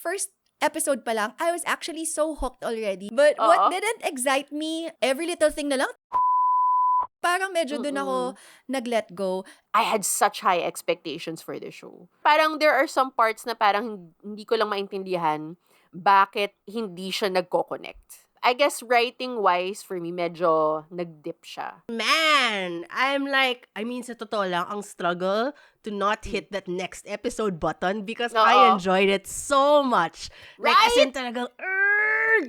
first episode pa lang, I was actually so hooked already. But what didn't excite me, every little thing na lang, parang medyo dun ako nag-let go. I had such high expectations for the show. Parang there are some parts na parang hindi ko lang maintindihan bakit hindi siya nagko-connect. I guess writing-wise, for me, medyo nag-dip siya. Man, sa totoo lang, ang struggle to not hit that next episode button because I enjoyed it so much. Right? Like, as in talagang, Urgh!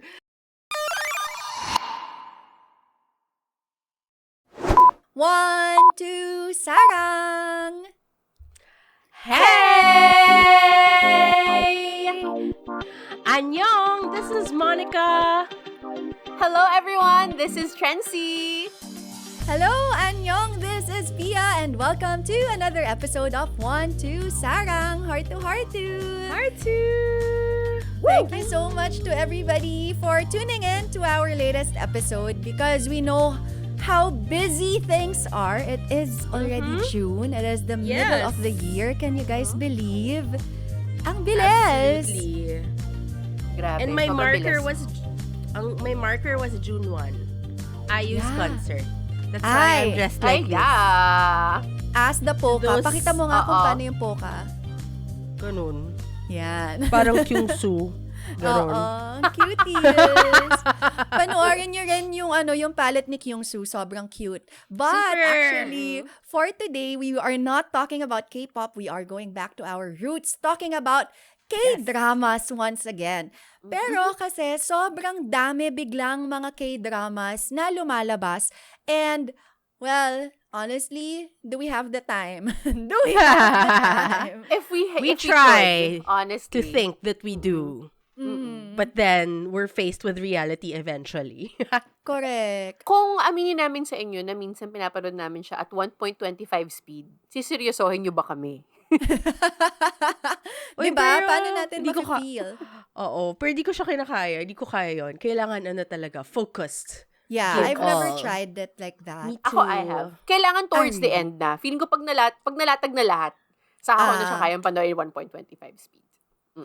One, two, Sarang! Hey! Annyeong! This is Monica! Hello, everyone! This is Trency! Hello, Annyeong! This is Pia, and welcome to another episode of One, Two, Sarang! Heart to Heart to! Heart to! Thank you so much to everybody for tuning in to our latest episode because we know how busy things are. It is already June. It is the middle of the year. Can you guys believe? Ang bilis! Absolutely. Grabe, And my marker mabilis. was June 1. Ayu's concert. That's why Ay. I'm dressed Ay, like this. yeah! As the polka. Those- Pakita mo nga kung paano yung polka. Ganun. Yan. Parang Kyungsu. Ganun. Oo, cuties. Panoorin nyo rin yung palette ni Kyungsu. Sobrang cute. But Super. actually, for today, we are not talking about K-pop. We are going back to our roots, talking about K-dramas once again. Pero kasi sobrang dami biglang mga K-dramas na lumalabas. And, well, honestly, do we have the time? Do we have the time? If we try could, honestly. To think that we do. But then, we're faced with reality eventually. Correct. Kung aminin namin sa inyo na minsan pinapanood namin siya at 1.25 speed, siseryosohin nyo ba kami? Diba? pero Paano natin hindi ko maki-feel? Oo, pero di ko siya kinakaya. Di ko kaya yon. Kailangan talaga, focused. Yeah, Like I've never all. tried it like that. Me Ako, too. I have. Kailangan towards the end na. Feeling ko pag nalatag na lahat, saka ko na siya kayang panoorin 1.25 speed.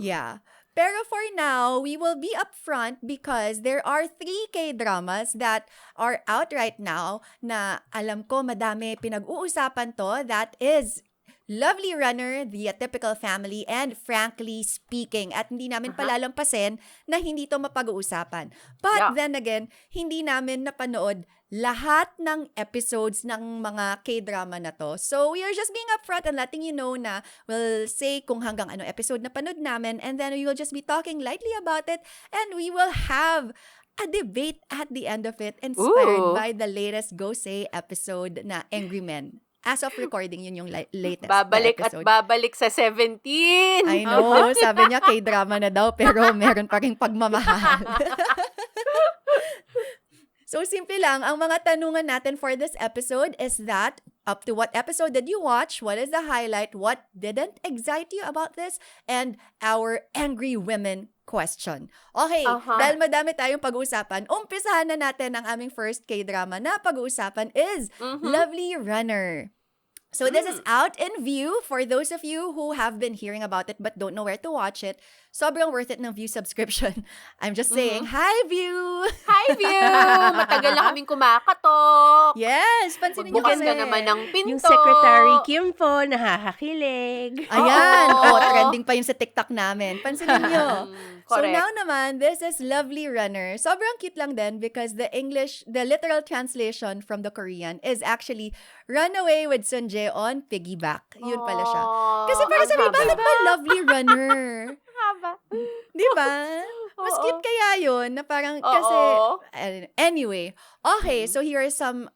Yeah. Pero for now, we will be upfront because there are 3 K-dramas that are out right now na alam ko madami pinag-uusapan to. That is Lovely Runner, The Atypical Family, and Frankly Speaking. At hindi namin palalampasin na hindi to mapag-uusapan. But then again, hindi namin napanood lahat ng episodes ng mga K-drama na to. So, we are just being upfront and letting you know na we'll say kung hanggang ano episode na panood namin, and then we will just be talking lightly about it, and we will have a debate at the end of it inspired by the latest Go Say episode na Angry Men. As of recording, yun yung latest Babalik at episode. babalik sa 17! I know, sabi niya K-drama na daw, pero meron pa ring pagmamahal. So, simple lang, ang mga tanungan natin for this episode is that, up to what episode did you watch? What is the highlight? What didn't excite you about this? And our angry women question. Okay, dahil madami tayong pag-uusapan, umpisahan na natin ang aming first K-drama na pag-uusapan is Lovely Runner. So this is out in View. For those of you who have been hearing about it but don't know where to watch it, sobrang worth it ng View subscription. I'm just saying, hi View! Hi, View! Matagal na kaming kumakatok. Yes, pansinin niyo Bukas kami. ka naman ng pinto. Yung Secretary Kim po, nakakakilig. Ayan, Oo. trending pa yun sa TikTok namin. Pansinin niyo. So Correct. now naman, this is Lovely Runner. Sobrang cute lang din because the literal translation from the Korean is actually Run Away with Sunjae on Piggyback. Yun pala siya. Kasi para ang sabi, haba. bakit ba Lovely Runner? Haba. Di ba? Mas Oo. cute kaya yun na parang kasi... Anyway, okay, so here are some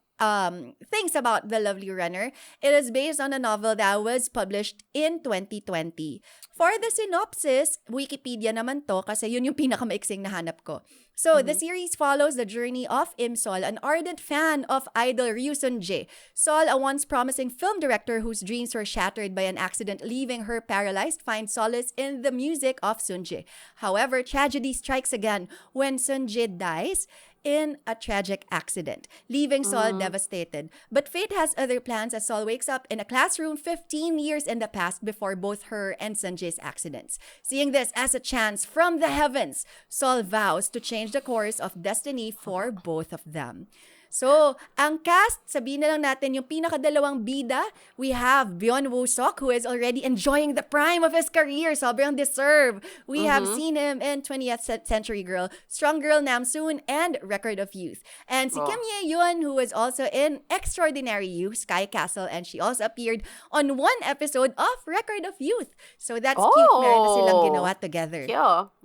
things about The Lovely Runner. It is based on a novel that was published in 2020. For the synopsis, Wikipedia naman to kasi yun yung pinakamaiksing nahanap ko. So, the series follows the journey of Im Sol, an ardent fan of idol Ryu Sun-jae. Sol, a once promising film director whose dreams were shattered by an accident leaving her paralyzed, finds solace in the music of Sun-jae. However, tragedy strikes again when Sun-jae dies. in a tragic accident, leaving Saul devastated. But fate has other plans as Saul wakes up in a classroom 15 years in the past before both her and Sanjay's accidents. Seeing this as a chance from the heavens, Saul vows to change the course of destiny for both of them. So, ang cast, sabihin na lang natin yung pinakadalawang bida. We have Byeon Woo-seok, who is already enjoying the prime of his career. Sobrang deserve. We have seen him in 20th Century Girl, Strong Girl Namsoon, and Record of Youth. And si Kim Ye-yeon, who is also in Extraordinary Youth, Sky Castle, and she also appeared on one episode of Record of Youth. So, that's cute. Meron na silang ginawa together. Yeah.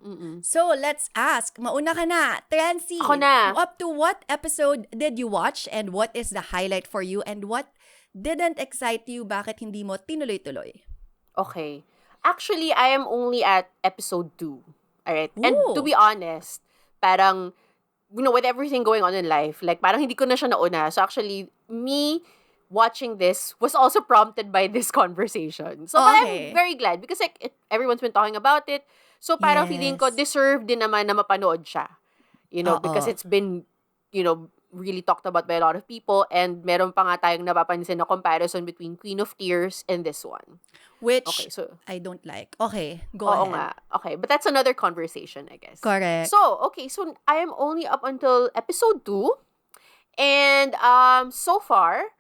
So, let's ask. Mauna ka na. Trancy, Ako na. up to what episode did you watch and what is the highlight for you and what didn't excite you? Bakit hindi mo tinuloy-tuloy? Okay. Actually, I am only at episode 2. Alright? And Ooh. to be honest, parang, with everything going on in life, like, parang hindi ko na siya nauna. So actually, me watching this was also prompted by this conversation. So Okay. I'm very glad because like everyone's been talking about it. So parang feeling ko, Yes. deserve din naman na mapanood siya. Because it's been, really talked about by a lot of people, and meron pa nga tayong napapansin na comparison between Queen of Tears and this one. Which Okay, so I don't like. Okay, go oo ahead. nga. Okay, but that's another conversation, I guess. Correct. So, okay, so I am only up until episode 2. And so far,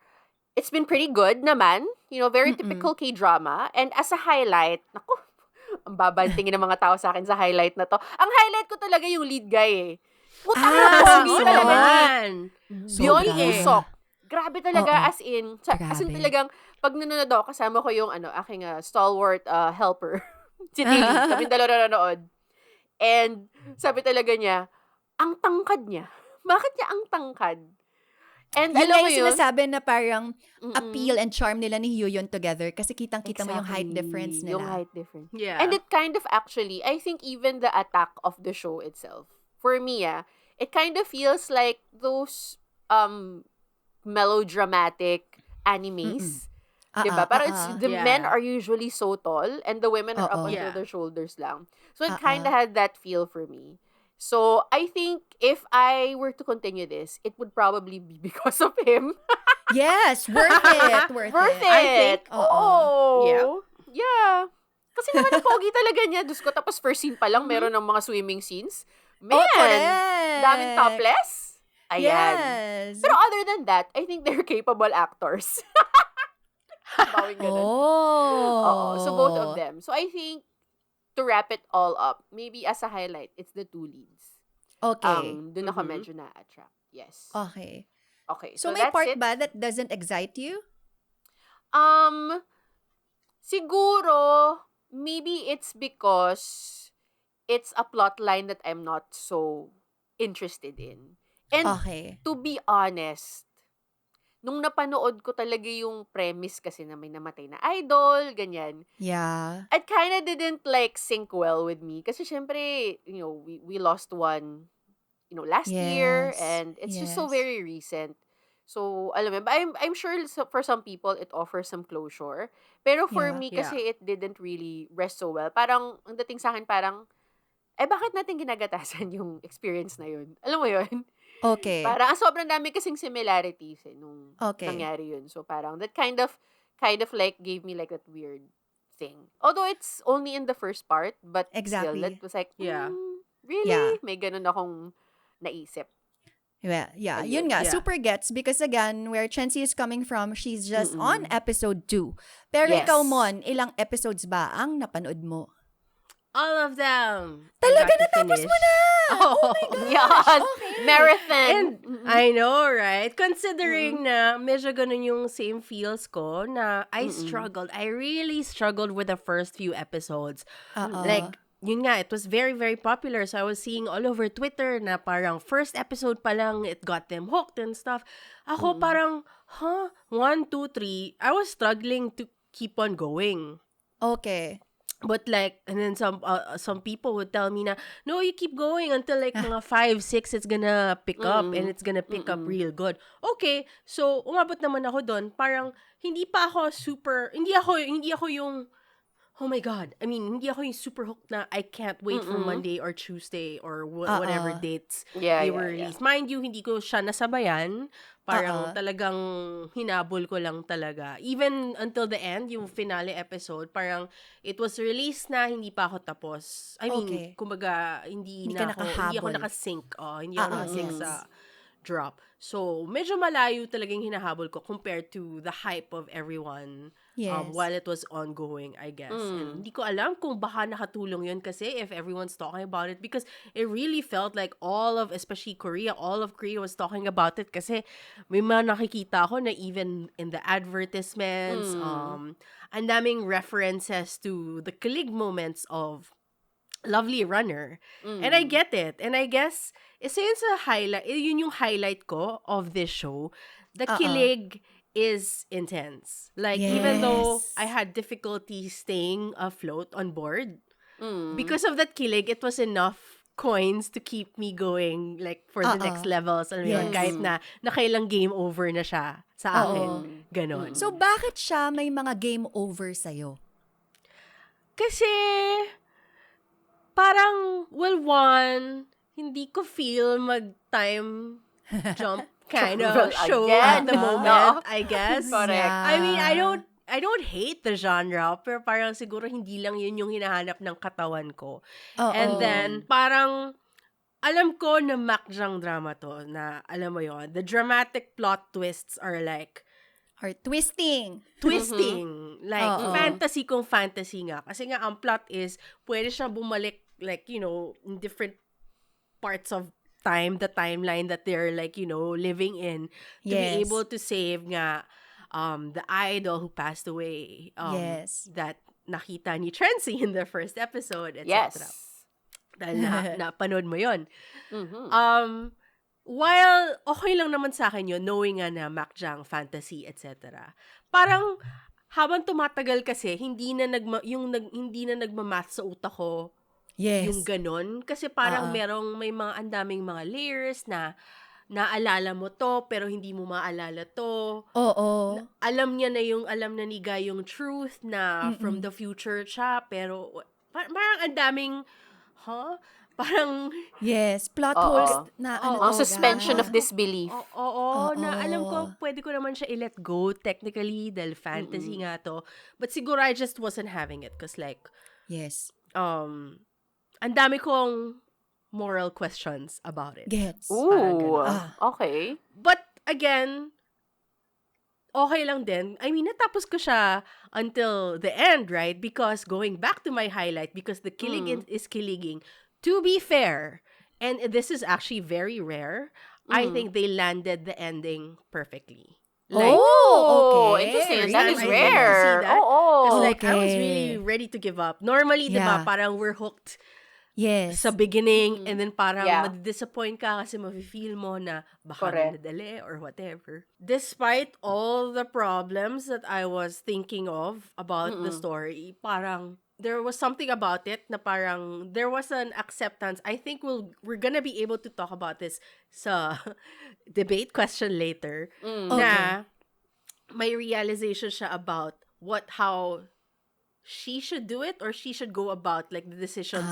it's been pretty good naman. Very typical K-drama. And as a highlight, naku, ang babantingin ng mga tao sa akin sa highlight na to. Ang highlight ko talaga yung lead guy eh. Puta na, pogi gusto talaga ni naman. Byeon Sobra. Woo-seok. Grabe talaga, Oo. as in Grabe. talagang, pag nanonood ako, kasama ko yung, aking stalwart helper. Si Tilly, kami dalawa nanonood. And, sabi talaga niya, ang tangkad niya. Bakit niya ang tangkad? And Yun alam nga mo yung yun? sinasabi na parang appeal and charm nila ni Hyun together kasi kitang-kita mo yung height Exactly. difference nila. Yung height difference. Yeah. And it kind of actually, I think even the attack of the show itself, for me, it kind of feels like those melodramatic animes. Diba? Parang the Yeah. men are usually so tall and the women are up Oo. until Yeah. their shoulders lang. So it kind of had that feel for me. So I think if I were to continue this, it would probably be because of him. Yes, worth it. Worth it. I think, Oo. Yeah. Yeah. Kasi naman ang pogi talaga niya. Diyos ko, tapos first scene pa lang, meron ng mga swimming scenes. Man, correct. daming topless. Ayan. Yes. Pero other than that, I think they're capable actors. Bawing ganun. Oh. Oo. So both of them. So I think, to wrap it all up, maybe as a highlight, it's the two leads. Okay. Doon ako medyo na-attract. Yes. Okay. Okay. So, may that's part it. ba that doesn't excite you? Siguro, maybe it's because it's a plot line that I'm not so interested in. And Okay. to be honest, nung napanood ko talaga yung premise kasi na may namatay na idol, ganyan, Yeah. it kind of didn't sync well with me. Kasi syempre, we lost one, last year, Yes. and it's just so Yes. very recent. So, alam mo, but I'm sure for some people, it offers some closure. Pero for Yeah. me, kasi it didn't really rest so well. Parang, ang dating sa akin, parang, bakit natin ginagatasan yung experience na yun? Alam mo yun? Okay. Parang, sobrang dami kasing similarities nung Okay. nangyari yun. So, parang, that kind of gave me that weird thing. Although, it's only in the first part, but still, Exactly. that was Yeah. Really? Yeah. May ganun akong naisip. Yeah, Ayun. yun nga, Yeah. super gets because again, where Chency is coming from, she's just on episode 2. Pero Yes. ikaw, Mon, ilang episodes ba ang napanood mo? All of them. Talaga, I got to natapos mo finish. na! Oh, Yes! Okay. Marathon! And I know, right? Considering na medyo ganun yung same feels ko na I struggled. I really struggled with the first few episodes. Like, yun nga, it was very, very popular. So I was seeing all over Twitter na parang first episode pa lang, it got them hooked and stuff. Ako parang, 1, 2, 3. I was struggling to keep on going. Okay. But and then some people would tell me na, no, you keep going until mga 5, 6, it's gonna pick up and it's gonna pick up real good. Okay, so umabot naman ako doon. Parang hindi pa ako super, hindi ako yung oh my God. I mean, hindi ako yung super hooked na I can't wait for Monday or Tuesday or whatever dates they were released. Mind you, hindi ko siya nasabayan. Parang talagang hinabol ko lang talaga. Even until the end, yung finale episode, parang it was released na, hindi pa ako tapos. I mean, kumbaga, hindi ako nakahabol. nakasync. Hindi ako nakasync sa drop. So, medyo malayo talagang hinahabol ko compared to the hype of everyone while it was ongoing, I guess. And hindi ko alam kung baka nakatulong yun kasi if everyone's talking about it because it really felt like especially Korea, all of Korea was talking about it kasi may mga nakikita ako na even in the advertisements, ang daming references to the kilig moments of Lovely Runner. And I get it. And I guess, isa yun sa highlight, yun yung highlight ko of this show. The kilig is intense. Like, even though I had difficulty staying afloat on board, because of that kilig, it was enough coins to keep me going, like, for the next levels. Ano yun, kahit na nakailang game over na siya sa akin. Ganon. So, bakit siya may mga game over sa'yo? Kasi, parang, well, one, hindi ko feel mag-time jump kind of show at the moment, I guess. Correct. Yeah. I mean, I don't hate the genre, pero parang siguro hindi lang yun yung hinahanap ng katawan ko. And then, parang, alam ko na makjang drama to, na, alam mo yon, the dramatic plot twists are like, Or twisting. Like, fantasy kung fantasy nga. Kasi nga, ang plot is, pwede siya bumalik, like, you know, in different parts of time, the timeline that they're, like, you know, living in, to be able to save nga, the idol who passed away, that nakita ni Trency in the first episode, etc. Yes. Dahil napanood mo yun. While okay lang naman sa akin yun, knowing nga na makjang, fantasy, etc. Parang, habang tumatagal kasi, hindi na nagmamath sa utak ko yung ganon. Kasi parang may mga andaming mga layers na naalala mo to, pero hindi mo maalala to. Alam na ni Guy yung truth na from the future siya, pero parang andaming, parang, plot holes na suspension of disbelief. Na alam ko, pwede ko naman siya i-let go technically, dahil fantasy nga to. But siguro I just wasn't having it. Cause like, ang dami kong moral questions about it. Gets. Ooh, okay. But again, okay lang din. I mean, natapos ko siya until the end, right? Because going back to my highlight, because the kilig is kiliging. To be fair, and this is actually very rare, I think they landed the ending perfectly. Like, okay. Interesting. First That time is I rare. see that. Because like, I was Okay. really ready to give up. Normally, diba, parang we're hooked sa beginning, and then parang madidisappoint ka kasi mafe-feel mo na baka nadali or whatever. Despite all the problems that I was thinking of about the story, parang there was something about it na parang there was an acceptance. I think we're gonna be able to talk about this sa debate question later. Na may realization siya about how she should do it or she should go about like the decisions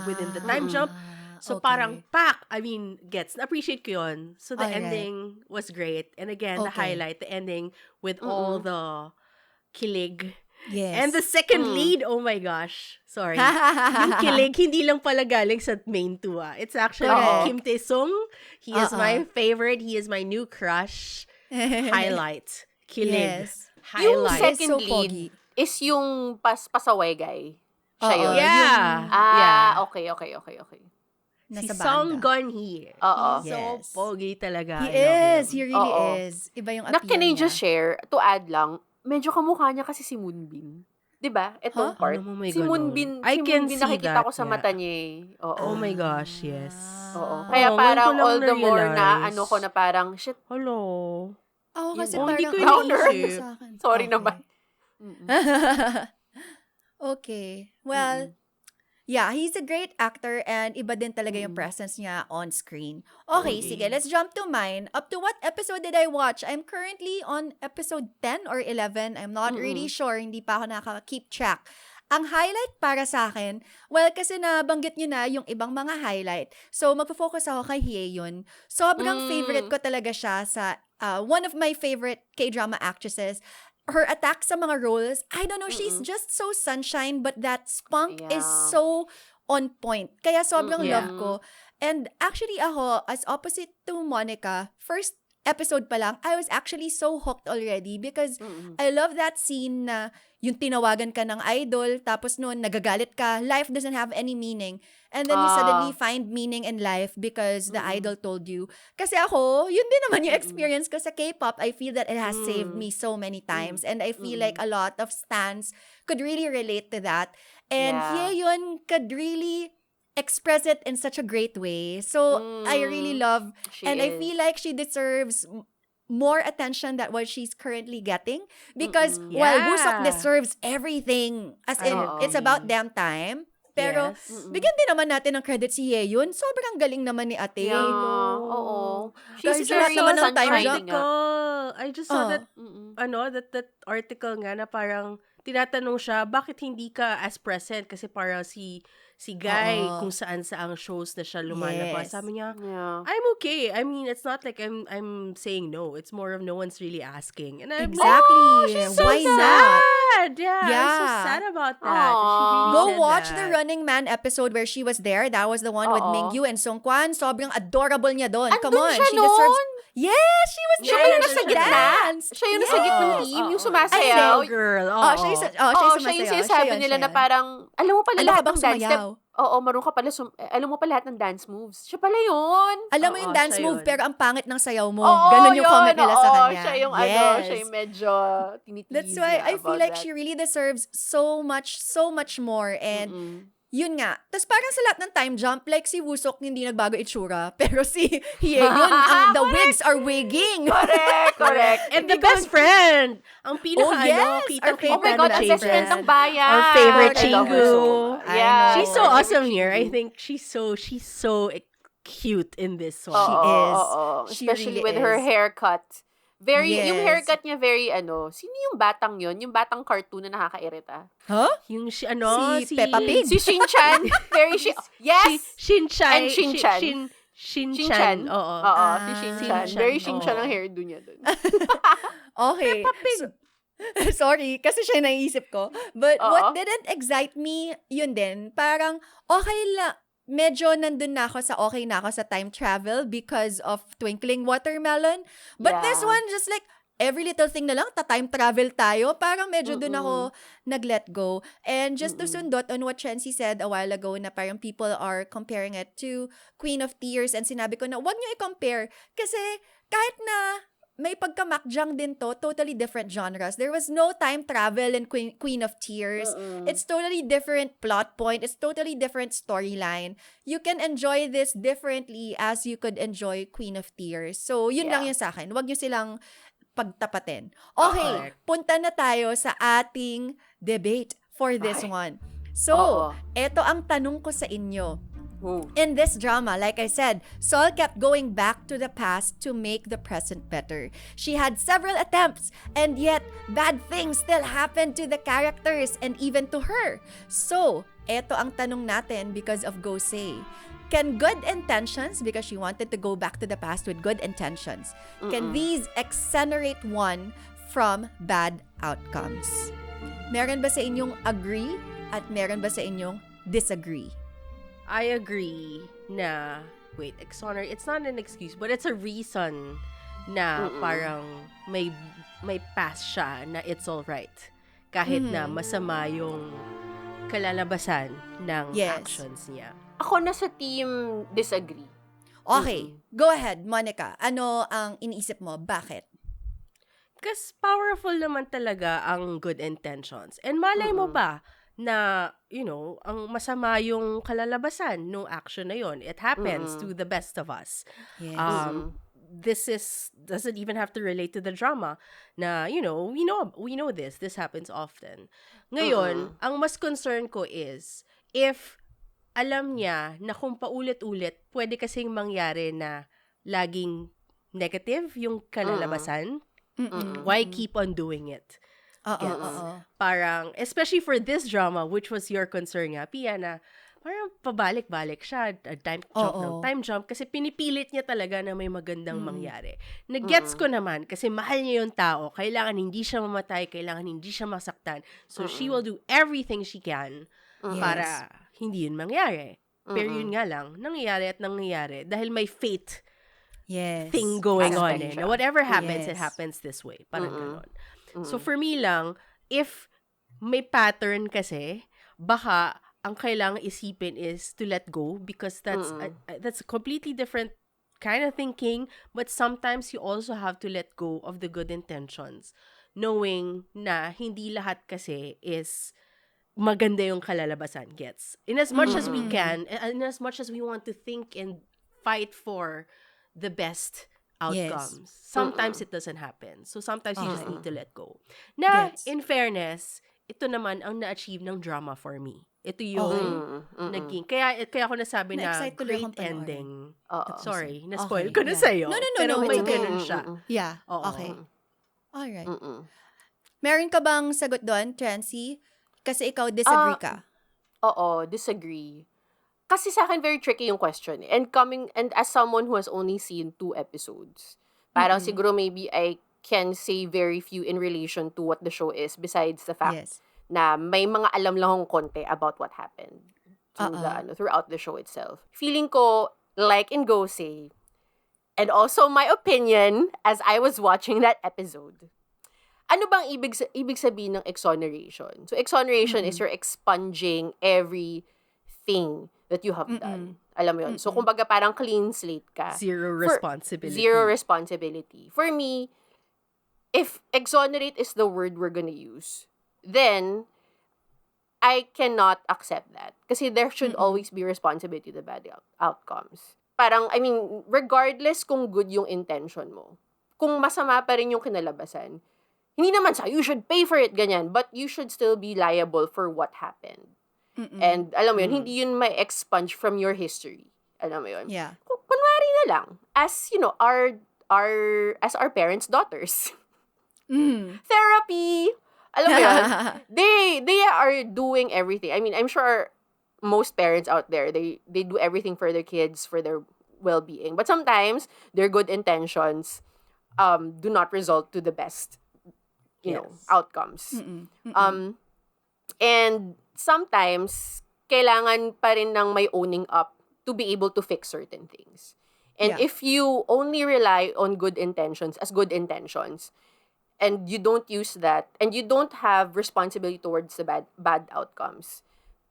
within the time jump. So parang gets appreciate ko yun. So the ending was great. And again, the highlight, the ending with all the kilig. Yes. And the second lead, oh my gosh. Sorry. Yung kilig, hindi lang pala galing sa main two. It's actually Kim Tae-sung. He is my favorite. He is my new crush. Highlight. Kilig. Yes. Yung Highlight. second So lead pogi. is yung pasaway guy. Siya yun. Okay. Si Nasa Song banda. Gun-hee. Oo. He's so Yes. pogi talaga. He I love is. him. He really Oo. is. Iba yung Na appeal can I niya. just share, to add lang, medyo kamukha niya kasi si Moonbin. 'Di ba? Etong part. Ano mo may Si ganun? Moonbin, I can see nakikita that, ko sa yeah. mata niya eh. Oo. Oh my gosh, yes. Oo. Kaya ngayon parang ko lang all the more na na-realize. ano ko na parang, shit, Hello. Oo, kasi Oh, hindi parang ko Downer. iniisip. sa akin. sorry Okay. naman. Okay. Well, yeah, he's a great actor and iba din talaga yung presence niya on screen. Okay, sige, let's jump to mine. Up to what episode did I watch? I'm currently on episode 10 or 11. I'm not really sure. Hindi pa ako nakaka-keep track. ang highlight para sa akin, well, kasi nabanggit nyo na yung ibang mga highlight. So, magpo-focus ako kay Hyeon. Sobrang favorite ko talaga siya sa one of my favorite K-drama actresses. Her attack sa mga roles, I don't know, she's just so sunshine, but that spunk is so on point. Kaya sobrang love ko. And actually ako, as opposite to Monica, first episode pa lang, I was actually so hooked already because I love that scene na yung tinawagan ka ng idol, tapos noon nagagalit ka, life doesn't have any meaning. And then you suddenly find meaning in life because the idol told you. Kasi ako, yun din naman yung experience ko sa K-pop. I feel that it has saved me so many times. And I feel like a lot of stans could really relate to that. And Hyeon could really express it in such a great way. So, I really love, I feel like she deserves more attention than what she's currently getting. Because, while Wusok deserves everything, as in, it's about damn time. Pero, bigyan din naman natin ng credit si Yeon. Sobrang galing naman ni ate. Oo. Kasi She's sa lahat very naman ng time sunshine jump. nga. I just saw that, that article nga na parang tinatanong siya, bakit hindi ka as present? Kasi parang si Guy, kung saan-saang shows na siya lumalabas. Yes. Sabi niya, Yeah. I'm okay. I mean, it's not like I'm saying no. It's more of no one's really asking. And I'm Exactly. she's so Why not? sad. Yeah, I'm so Yeah. sad about that. Aw. She really Go said watch that. the Running Man episode where she was there. That was the one with Oo. Mingyu and Songkwan. Sobrang adorable niya doon. Come Andun on. siya She deserves... nun? Yes! She was Siya there yung in nasa the gitna. dance. Siya yung nasa gitnang team, yung sumasayaw. Ay, girl. Oh, siya yung Oo, siya yung sumasayaw. sinasabi Siya yun, nila siya na yun. parang, alam mo pala Alam ka lahat bang ng dance step. sumayaw? Oo, marunong ka pala, alam mo pala lahat ng dance moves. Siya pala yun. Alam mo Oo, yung dance siya move, yun. pero ang pangit ng sayaw mo. Oo, Ganon yung yun, comment nila sa oo, kanya. siya yung siya yung medyo tinitease That's why I feel about like that. she really deserves so much more. And yun nga. Tapos parang sa lahat ng time jump, like si Wusok hindi nagbago itsura. Pero si Hyeon, the wigs are wigging. Correct. And the best friend. Ang pinaka, Oh, yes! kitang-kita Oh my God, na ang Jason. best friend ng bayan. Our favorite I love her Chingu. so much. I Yeah. know. She's so Our favorite awesome here. I Chingu. think she's so cute in this one. She is. She Especially really with her is. haircut. Yung Yes. haircut niya very sino yung batang yun? Yung batang cartoon na nakakairita. Huh? Yung Si Peppa Pig. Si Shin-chan. Yes! Shinchan. And Shin-chan. Shinchan. Oo. Oo, Ah. si Shin-chan. Shin-chan. Very Shin-chan Oo. ang hairdo niya dun. Okay. Sorry, kasi siya naisip ko. But what didn't excite me, yun din, parang okay lang. Medyo nandun na ako okay na ako sa time travel because of Twinkling Watermelon. But this Yeah. one, just like, every little thing na lang, time travel tayo. Parang medyo dun ako nag-let go. And just to sundot on what Chency said a while ago na parang people are comparing it to Queen of Tears, and sinabi ko na, wag nyo i-compare. Kasi kahit na may pagkamakjang din to, totally different genres. There was no time travel in Queen of Tears. It's totally different plot point. It's totally different storyline. You can enjoy this differently as you could enjoy Queen of Tears. So, yun lang yun sa akin. Huwag nyo silang pagtapatin. Okay, punta na tayo sa ating debate for this one. So, eto ang tanong ko sa inyo. In this drama, like I said, Sol kept going back to the past to make the present better. She had several attempts, and yet bad things still happened to the characters and even to her. So, eto ang tanong natin because of Gosei. Can good intentions, because she wanted to go back to the past with good intentions, can these exonerate one from bad outcomes? Meron ba sa inyong agree at meron ba sa inyong disagree? I agree na, exonerate, it's not an excuse, but it's a reason na parang may past siya na it's alright. Kahit na masama yung kalalabasan ng actions niya. Ako na sa team disagree. Okay, go ahead, Monica. Ano ang iniisip mo? Bakit? Because powerful naman talaga ang good intentions. And malay mo ba na, ang masama yung kalalabasan ng action na yon. It happens to the best of us. Yes. This doesn't even have to relate to the drama na, we know this. This happens often. Ngayon, ang mas concern ko is, if alam niya na kung paulit-ulit, pwede kasing mangyari na laging negative yung kalalabasan, why keep on doing it? Oo, Gets? oo. Parang, especially for this drama, which was your concern nga, Pia, na parang pabalik-balik siya, time jump ng Oo. time jump, kasi pinipilit niya talaga na may magandang Mm. mangyari. Nag-gets ko naman, kasi mahal niya yung tao, kailangan hindi siya mamatay, kailangan hindi siya masaktan, so she will do everything she can para hindi yun mangyari. Pero yun nga lang, nangyayari dahil may fate Yes. thing going on Aspect na siya. whatever happens, it Yes. happens this way. Parang ganon. So for me lang, if may pattern kasi, baka ang kailangang isipin is to let go because that's a completely different kind of thinking, but sometimes you also have to let go of the good intentions, knowing na hindi lahat kasi is maganda yung kalalabasan, gets? In as much as we can, in as much as we want to think and fight for the best outcomes, sometimes it doesn't happen. So sometimes you just need to let go. Na, Gets. in fairness, ito naman ang na-achieve ng drama for me. Ito yung naging, kaya ako nasabi na Na-excite tuloy great akong panoorin. ending. Oo. Sorry, na-spoil Okay, ko na yeah. sa'yo. No, Pero it's may okay. ganun siya. Yeah, Oo. okay. Alright. Mm-mm. Meron ka bang sagot doon, Trancy? Kasi ikaw disagree ka. Oo, disagree. Kasi sa akin, very tricky yung question. And as someone who has only seen 2 episodes, parang siguro maybe I can say very few in relation to what the show is, besides the fact Yes. na may mga alam lang akong konti about what happened throughout the show itself. Feeling ko, like in Gosei, and also my opinion as I was watching that episode, ano bang ibig sabihin ng exoneration? So, exoneration is you're expunging everything that you have done. Alam mo yun? So, kumbaga parang clean slate ka. Zero responsibility. Zero responsibility. For me, if exonerate is the word we're gonna use, then I cannot accept that. Kasi there should always be responsibility to the bad outcomes. Parang, I mean, regardless kung good yung intention mo, kung masama pa rin yung kinalabasan, hindi naman sa, you should pay for it, ganyan, but you should still be liable for what happened. And, alam mo yun, hindi yun may expunge from your history. Alam mo yun? Yeah. Kunwari na lang, as, you know, as our parents' daughters. Therapy! Alam mo yun? They are doing everything. I mean, I'm sure most parents out there, they do everything for their kids, for their well-being. But sometimes, their good intentions do not result to the best outcomes. And sometimes, kailangan pa rin ng may owning up to be able to fix certain things. And if you only rely on good intentions as good intentions, and you don't use that, and you don't have responsibility towards the bad outcomes,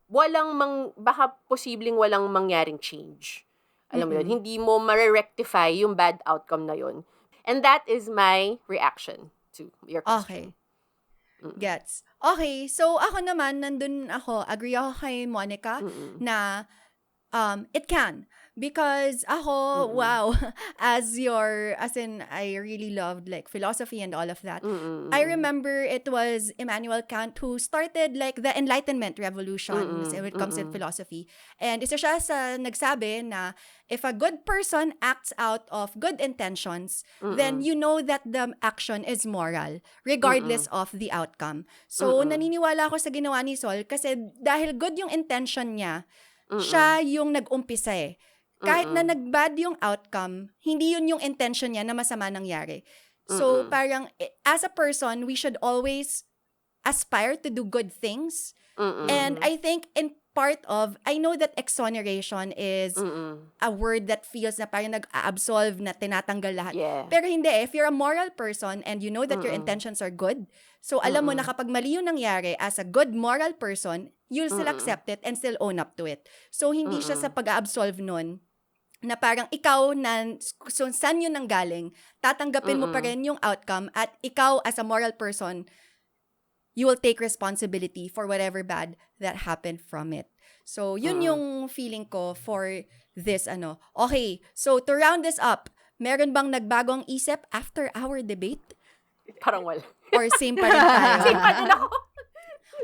baka posibleng walang mangyaring change. Alam mo yun, hindi mo ma-rectify yung bad outcome na yun. And that is my reaction to your question. Okay. Gets. Okay, so ako naman, agree ako kay Monica na it can. Because ako, wow, I really loved like philosophy and all of that. I remember it was Immanuel Kant who started like the Enlightenment revolution when it comes to philosophy. And isa siya sa nagsabi na if a good person acts out of good intentions, then you know that the action is moral, regardless of the outcome. So, naniniwala ako sa ginawa ni Sol kasi dahil good yung intention niya, siya yung nag-umpisa eh. Kahit na nag-bad yung outcome, hindi yun yung intention niya na masama nangyari. So, parang, as a person, we should always aspire to do good things. And I think I know that exoneration is a word that feels na parang nag-absolve na tinatanggal lahat. Yeah. Pero hindi eh. If you're a moral person and you know that your intentions are good, so alam mo na kapag mali yung nangyari, as a good moral person, you'll still accept it and still own up to it. So, hindi siya sa pag-absolve nun na parang ikaw so saan yun nanggaling, tatanggapin mo pa rin yung outcome at ikaw as a moral person, you will take responsibility for whatever bad that happened from it. So, yun yung feeling ko for this Okay, so to round this up, meron bang nagbagong isip after our debate? Parang wala. Or same pa rin tayo? Same pa din ako.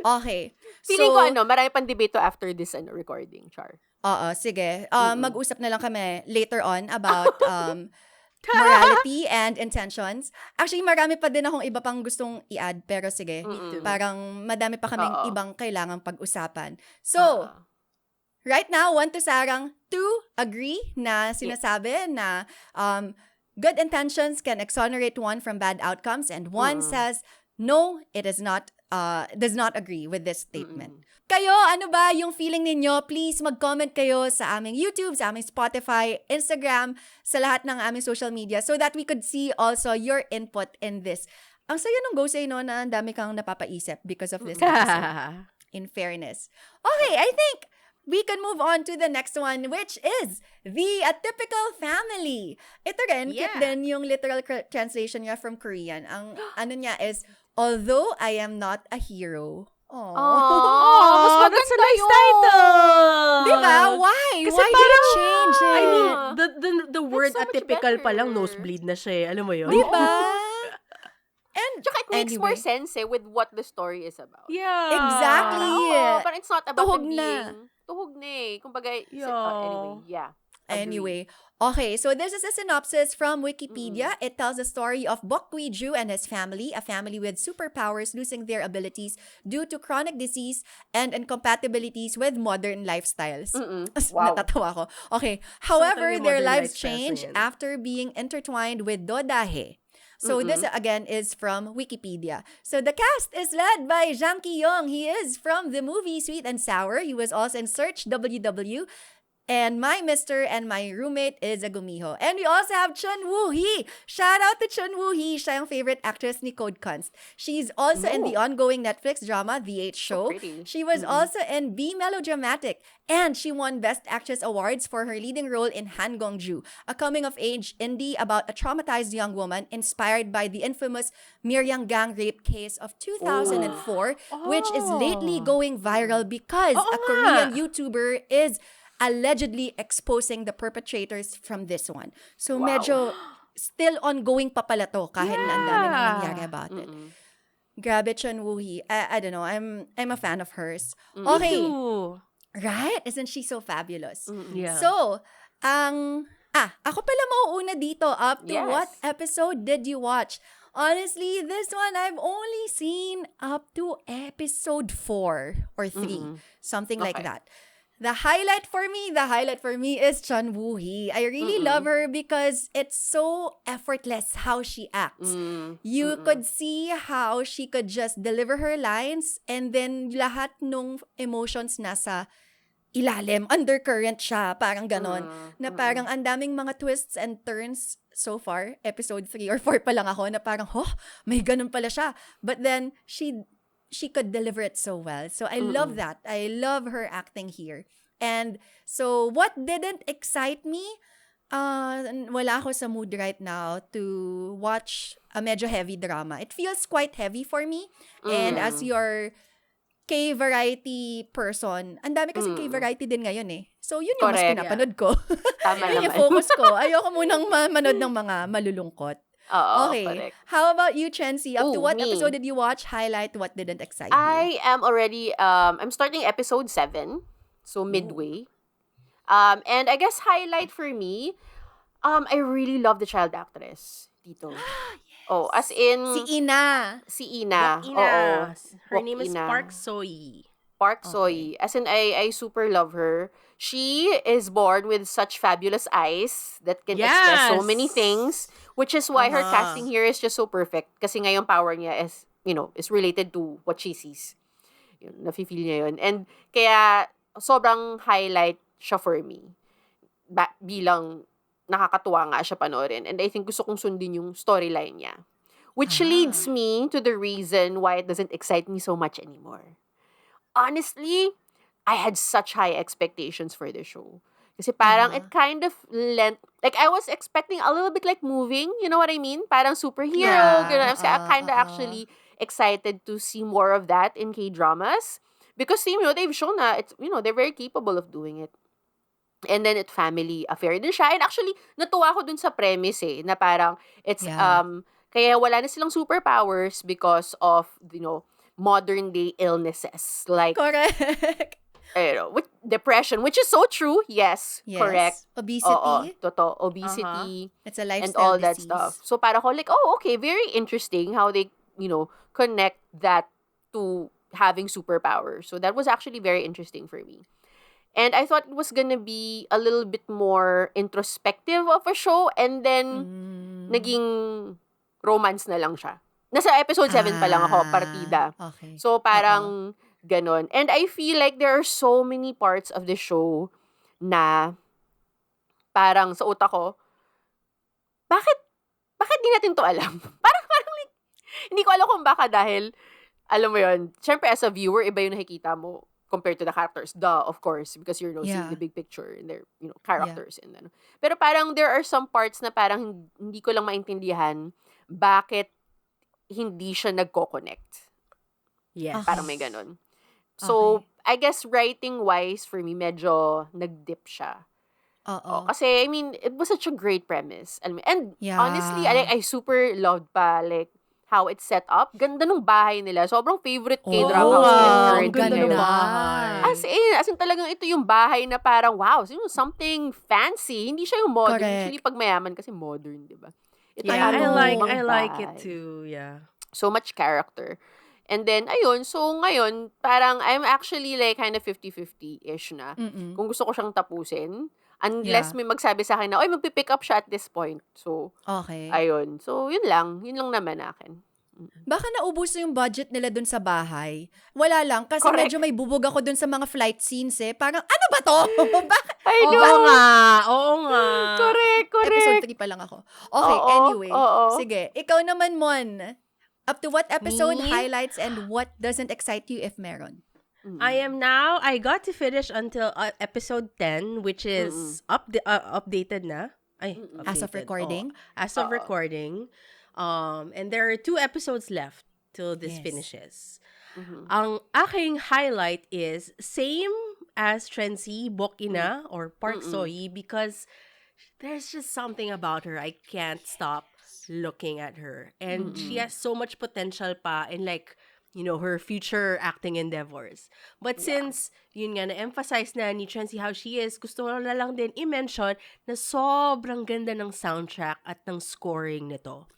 Okay. Feeling ko marami pang debate after this recording, Char. Oo, sige. Mag-usap na lang kami later on about morality and intentions. Actually, marami pa din akong iba pang gustong i-add, pero sige, Mm-mm. parang madami pa kaming Oo. ibang kailangang pag-usapan. So, right now, 1 to Sarang, 2 agree na sinasabi na good intentions can exonerate one from bad outcomes, and one says, no, it is not, does not agree with this statement. Kayo, ano ba yung feeling ninyo? Please mag-comment kayo sa aming YouTube, sa aming Spotify, Instagram, sa lahat ng aming social media so that we could see also your input in this. Ang saya nung go say, no, na ang dami kang napapaisip because of this episode. In fairness. Okay, I think we can move on to the next one, which is the Atypical Family. Ito rin, cute din yung literal translation niya from Korean. Ang ano niya is, although I am not a hero. Mas that's a maganda nice yun. title. Diba? Why? Kasi Why did it change it? I mean, the word so much atypical pa lang, better. nosebleed na siya eh. Alam mo yun? Diba? And Tsaka it makes more anyway. sense with what the story is about. Yeah. Exactly. Oo, but it's not about Tuhog them na. being... Tuhog na eh. Kumbaga, Agree. Anyway, okay, so this is a synopsis from Wikipedia. It tells the story of Bok Ju and his family, a family with superpowers losing their abilities due to chronic disease and incompatibilities with modern lifestyles. Wow. Natatawa ko. Okay, however, Sometimes their modern lives lifestyles change na yan. after being intertwined with Dodahe. So this again is from Wikipedia. So the cast is led by Jang Ki-young. He is from the movie Sweet and Sour. He was also in Search WW. And my mister and my roommate is a gumiho. And we also have Chun Woo-hee. Shout out to Chun Woo-hee. Siya yung favorite actress ni Code Kunst. She's also in the ongoing Netflix drama, The 8 Show. pretty. She was also in Be Melodramatic. And she won Best Actress Awards for her leading role in Han Gong-ju, a coming-of-age indie about a traumatized young woman inspired by the infamous Miryang gang rape case of 2004, which is lately going viral because a Korean YouTuber is allegedly exposing the perpetrators from this one. So medyo still ongoing pa pala to kahit na ang dami nang nangyari about it. Grabe, Chun Woo-hee. I don't know. I'm a fan of hers. Okay. Ooh. Right? Isn't she so fabulous? Yeah. So, ako pala mauuna dito. Up to Yes. what episode did you watch? Honestly, this one I've only seen up to episode 4 or 3. Something like Okay. that. The highlight for me is Chun Woo-hee. I really love her because it's so effortless how she acts. You could see how she could just deliver her lines and then lahat nung emotions nasa ilalim, undercurrent siya, parang ganon. Na parang ang daming mga twists and turns so far, episode 3 or 4 pa lang ako, na parang, may ganon pala siya. But then, she could deliver it so well. So I love that. I love her acting here. And so what didn't excite me? Wala ako sa mood right now to watch a medyo heavy drama. It feels quite heavy for me. And as your K-variety person, ang dami kasi K-variety din ngayon eh. So yun yung mas Correct. pinapanood ko. Tama Yun yung naman. focus ko. Ayoko munang manood ng mga malulungkot. Oo, Okay. correct. How about you, Chency? Up to Ooh, what me. episode did you watch? Highlight what didn't excite you. I am already, I'm starting episode 7. So, midway. And I guess highlight for me, I really love the child actress dito. Oh, as in, Si Ina. Ina. Ina. Oo. Her name is Ina. Park Soy. Park Soy. As in, I super love her. She is born with such fabulous eyes that can express so Yes. many things, which is why her casting here is just so perfect. Kasi nga yung power niya is, is related to what she sees. Yun, nafe-feel niya yun. And kaya, sobrang highlight siya for me. Bilang nakakatuwa nga siya panoorin. And I think gusto kong sundin yung storyline niya. Which leads me to the reason why it doesn't excite me so much anymore. Honestly, I had such high expectations for the show. Kasi parang it kind of lent, like I was expecting a little bit like moving, you know what I mean? Parang superhero, ganun. So I'm kind of actually excited to see more of that in K-dramas. Because, they've shown na, they're very capable of doing it. And then it family affair din siya. And actually, natuwa ko dun sa premise na parang, it's, kaya wala na silang superpowers because of, modern day illnesses. Like, Correct. with depression, which is so true. Yes, correct. Yes. Oo, Obesity. totoo. Obesity It's a and lifestyle all that stuff. disease. So para ko like, okay, very interesting how they, connect that to having superpowers. So that was actually very interesting for me. And I thought it was gonna be a little bit more introspective of a show, and then naging romance na lang siya. Nasa episode 7 pa lang ako, partida. Okay. So parang ganon. And I feel like there are so many parts of the show na parang sa utak ko, bakit di natin to alam? parang like, hindi ko alam kung baka dahil, alam mo yun, syempre as a viewer, iba yung nakikita mo compared to the characters. Duh, of course, because you're seeing Yeah. the big picture and their, characters. And ano. Pero parang there are some parts na parang hindi ko lang maintindihan bakit hindi siya nagko-connect. Yes. Parang may ganun. So, I guess writing-wise, for me, medyo nag-dip siya. Oo. Kasi, I mean, it was such a great premise. Alam mo, and Yeah. honestly, I super loved pa, like, how it's set up. Ganda nung bahay nila. Sobrang favorite K-drama Oo, house ko ang currently ganda ng ngayon. bahay. As in talagang ito yung bahay na parang, wow, something fancy. Hindi siya yung modern. Correct. Usually, pag mayaman kasi modern, di ba? Ito Yeah, parang I lumang like it bahay. too. Yeah. So much character. And then, ayun, so ngayon, parang I'm actually like kind of 50-50-ish na. Kung gusto ko siyang tapusin, unless Yeah. may magsabi sa akin na, magpipick up siya at this point. So, Okay. ayun. So, yun lang naman akin. Baka naubos na yung budget nila dun sa bahay. Wala lang. Kasi Correct. medyo may bubog ako dun sa mga flight scenes eh. Parang, ano ba to? Bakit? I Oo know. nga. Oo nga. Correct. Episode 3 pa lang ako. Okay, Oo, anyway. oo. Sige. Ikaw naman, Mon. Up to what episode Me? highlights and what doesn't excite you if meron? I got to finish until episode 10, which is updated na. Ay, As of updated. recording? Oo, as of recording. And there are 2 episodes left till this Yes. finishes. Ang aking highlight is same as Trency, Bokina, or Park Soyi, because there's just something about her. I can't stop looking at her. And she has so much potential pa in like, her future acting endeavors. But since, yun nga, na-emphasize na ni Trency how she is, gusto ko na lang din i-mention na sobrang ganda ng soundtrack at ng scoring nito.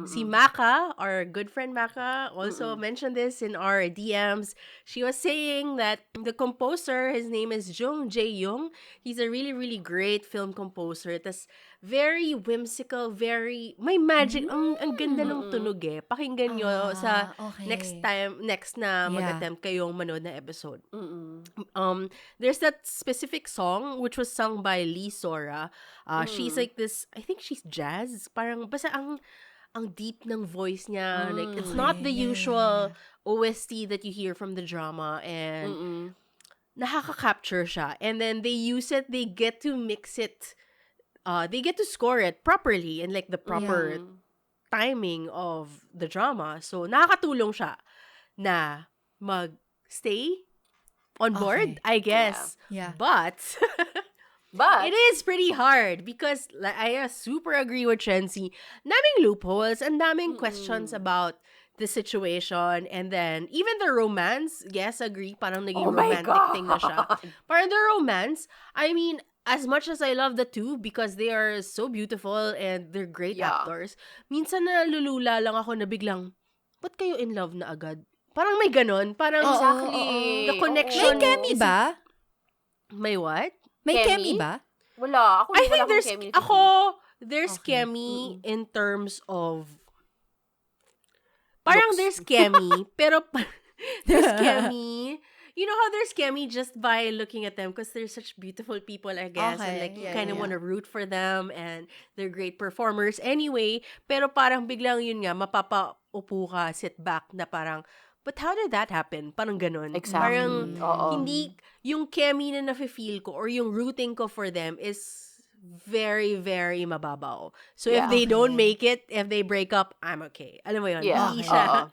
Si Maka, our good friend Maka, also mentioned this in our DMs. She was saying that the composer, his name is Jung Jae-young. He's a really, really great film composer. Tas very whimsical, may magic. Ang ganda ng tunog eh. Pakinggan nyo sa okay. next na Yeah. mag-attempt kayong manood na episode. There's that specific song which was sung by Lee Sora. She's like this, I think she's jazz. Parang basta ang deep ng voice niya. Like it's not the usual OST that you hear from the drama, and nakaka-capture siya. And then they use it, they get to mix it, they get to score it properly and like the proper timing of the drama. So nakakatulong siya na mag-stay on board, I guess. Yeah. But It is pretty hard because I super agree with Trency. Daming loopholes and daming questions about the situation, and then even the romance, yes, agree, parang naging romantic thing na siya. Parang the romance, I mean, as much as I love the two because they are so beautiful and they're great actors, minsan nalulula lang ako na biglang, ba't kayo in love na agad? Parang may ganon. Parang Exactly. the connection. May chemi ba? May what? May Chemi? chemi ba? wala. Ako, I wala think akong there's, chemistry. there's Okay. chemi in terms of, parang there's chemi, pero there's chemi. You know how there's chemi just by looking at them because they're such beautiful people, I guess. And Okay. like, you Yeah, kind of yeah. want to root for them and they're great performers anyway. Pero parang biglang yun nga, mapapaupo ka, sit back na parang, but how did that happen? Parang ganun. Exactly. Parang Oo. hindi, yung chemi na nafe-feel ko or yung rooting ko for them is very, very mababaw. So if Yeah. they don't make it, if they break up, I'm okay. Alam mo yun, Yeah. hindi Okay. siya, Oo.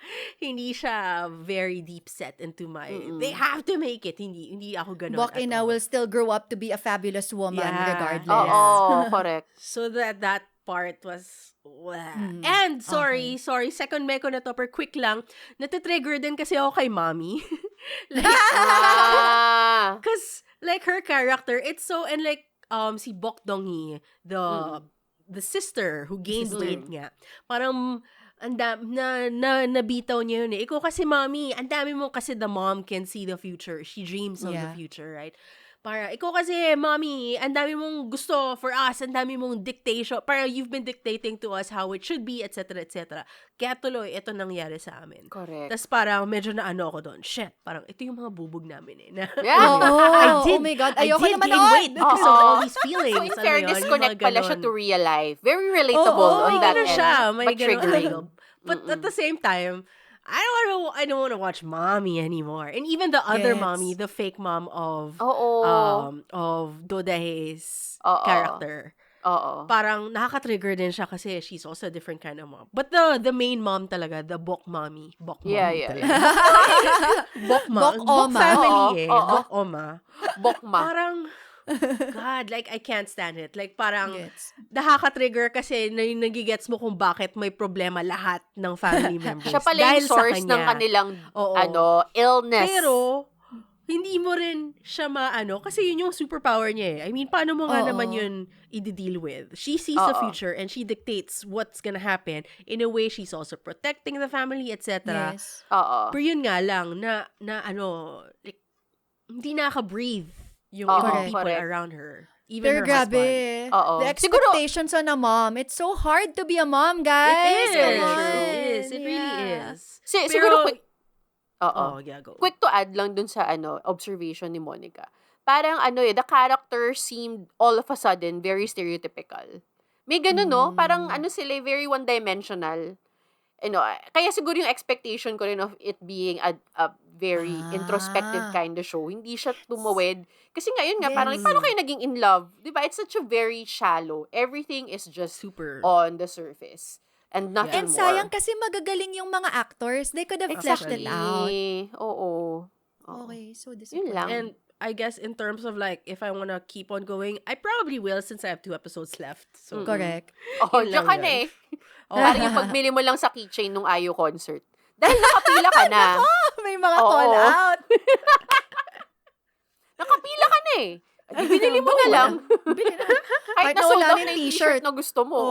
hindi siya very deep set into my, they have to make it. Hindi ako ganun Bok at Ina all. will still grow up to be a fabulous woman Yeah. regardless. Oo, correct. So that part was and sorry, second meko na to, per quick lang, natitrigger din kasi ako kay mommy. Like, cause like her character, it's so, and like si Bok Dong-hee, the sister who gained weight nga, parang nabitaw niya yun eh. Ikaw kasi, mommy, ang dami mo kasi, the mom can see the future. She dreams of the future, right? Para, ikaw kasi, mommy, ang dami mong gusto for us, ang dami mong dictation, para you've been dictating to us how it should be, etc., etc. Kaya tuloy, ito nangyari sa amin. Correct. Tapos parang, medyo na ako doon, shit, parang, ito yung mga bubog namin eh. Na, Oh my God, ayoko I did naman gain weight because of all these So, feelings. in fairness, connect pala siya to real life. Very relatable on may that ganun end. siya, may But ganun triggering. angle. But at the same time, I don't want to watch mommy anymore. And even the other Gets. mommy, the fake mom of Dodahe's character. Oo. Parang nakaka-trigger din siya kasi she's also a different kind of mom. But the main mom talaga, the Bok mommy. Bok mommy Yeah. talaga. Bok mom. Bok Bok oma. family eh. Oo. Bok oma. Bokma. Parang, God, like, I can't stand it. Like, parang, Gets. nakaka-trigger kasi nagigets mo kung bakit may problema lahat ng family members. Siya pala dahil yung source sa ng kanya. kanilang Oo. illness. Pero, hindi mo rin siya kasi yun yung superpower niya eh. I mean, paano mo nga Oo. naman yun i-deal with? She sees the future and she dictates what's gonna happen. In a way, she's also protecting the family, etc. Yes. Oo. Pero yun nga lang, like, hindi nakaka-breathe yung Oo, ibang people correct. around her. Even Pero her grabe. husband. Oo. The expectations on a mom. It's so hard to be a mom, guys. It Come is. on. It is. It really Yeah. is. Siguro quick. Oh, yeah, go. Quick to add lang dun sa observation ni Monica. Parang the character seemed all of a sudden very stereotypical. May ganun, no? Parang sila, very one-dimensional. Kaya siguro yung expectation ko rin of it being a very introspective kind of show. Hindi siya tumawid. Kasi ngayon nga, parang, paano kayo naging in love? Diba? It's such a very shallow. Everything is just Super. on the surface. And nothing And more. sayang kasi magagaling yung mga actors. They could have fleshed it out. Oo. Okay, so this Yun lang. And I guess in terms of like, if I wanna keep on going, I probably will since I have 2 episodes left. So, Correct. Oh, Yun diyan lang ka yun. na eh. Parang yung pagmili mo lang sa keychain nung Ayo concert. Dahil nakapila ka na. May mga Oo. call out. Nakapila ka na eh. Di binili mo na lang. Kahit Kahit na wala nasold out na na yung yung t-shirt. t-shirt na gusto mo.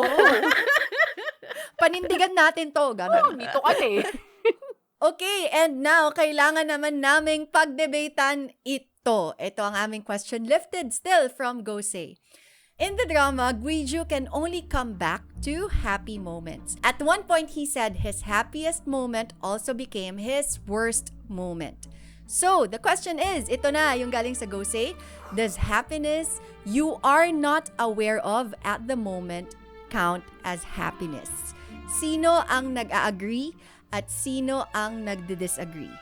Panindigan natin to. Ganon. Dito ka na eh. Okay, and now, kailangan naman naming pagdebatean ito. Ito ang aming question lifted still from Gosei. In the drama, Guiju can only come back to happy moments. At one point, he said his happiest moment also became his worst moment. So, the question is, ito na yung galing sa Gosei, does happiness you are not aware of at the moment count as happiness? Sino ang nag-a-agree at sino ang nagdi-disagree?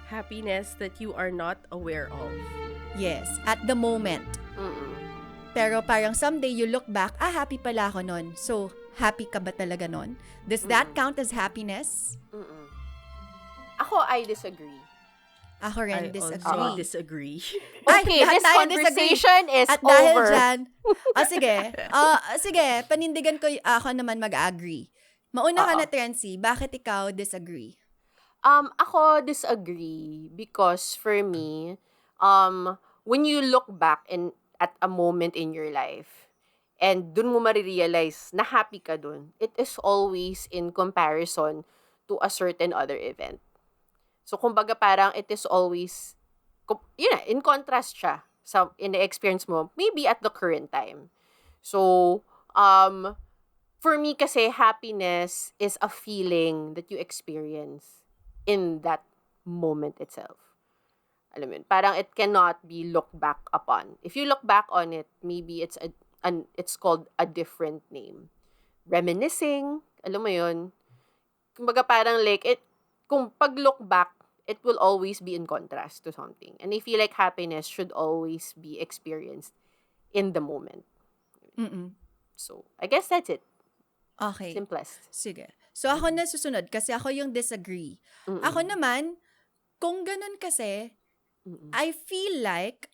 happiness that you are not aware of. Yes, at the moment. Mm-mm. Pero parang someday you look back, happy pala ako nun. So, happy ka ba talaga nun? Does that count as happiness? Mm-mm. Ako, I disagree. Ako rin I disagree. also disagree. Ay, Okay, lahat this tayo conversation is At dahil over. dyan, sige, panindigan ko ako naman mag-agree. Mauna ka na, Trency. Bakit ikaw disagree? Ako disagree because for me, when you look back at a moment in your life and dun mo marirealize na happy ka dun, it is always in comparison to a certain other event. So, kumbaga parang it is always, in contrast siya in the experience mo, maybe at the current time. So, for me kasi, happiness is a feeling that you experience in that moment itself. Alam mo yun, parang it cannot be looked back upon. If you look back on it, maybe it's called a different name. Reminiscing, alam mo yun. Kumbaga parang kung pag-look back, it will always be in contrast to something. And I feel like happiness should always be experienced in the moment. Mm-mm. So, I guess that's it. Okay. Simplest. Sige. So, ako na susunod kasi ako yung disagree. Mm-mm. Ako naman, kung ganun kasi, Mm-mm. I feel like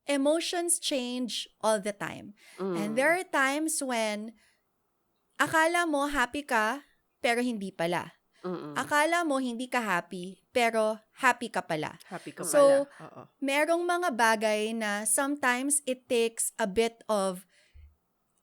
emotions change all the time. And Mm. there are times when akala mo happy ka, pero hindi pala. Mm. Akala mo hindi ka happy, pero happy ka pala. Happy ka So, pala. Oo. merong mga bagay na sometimes it takes a bit of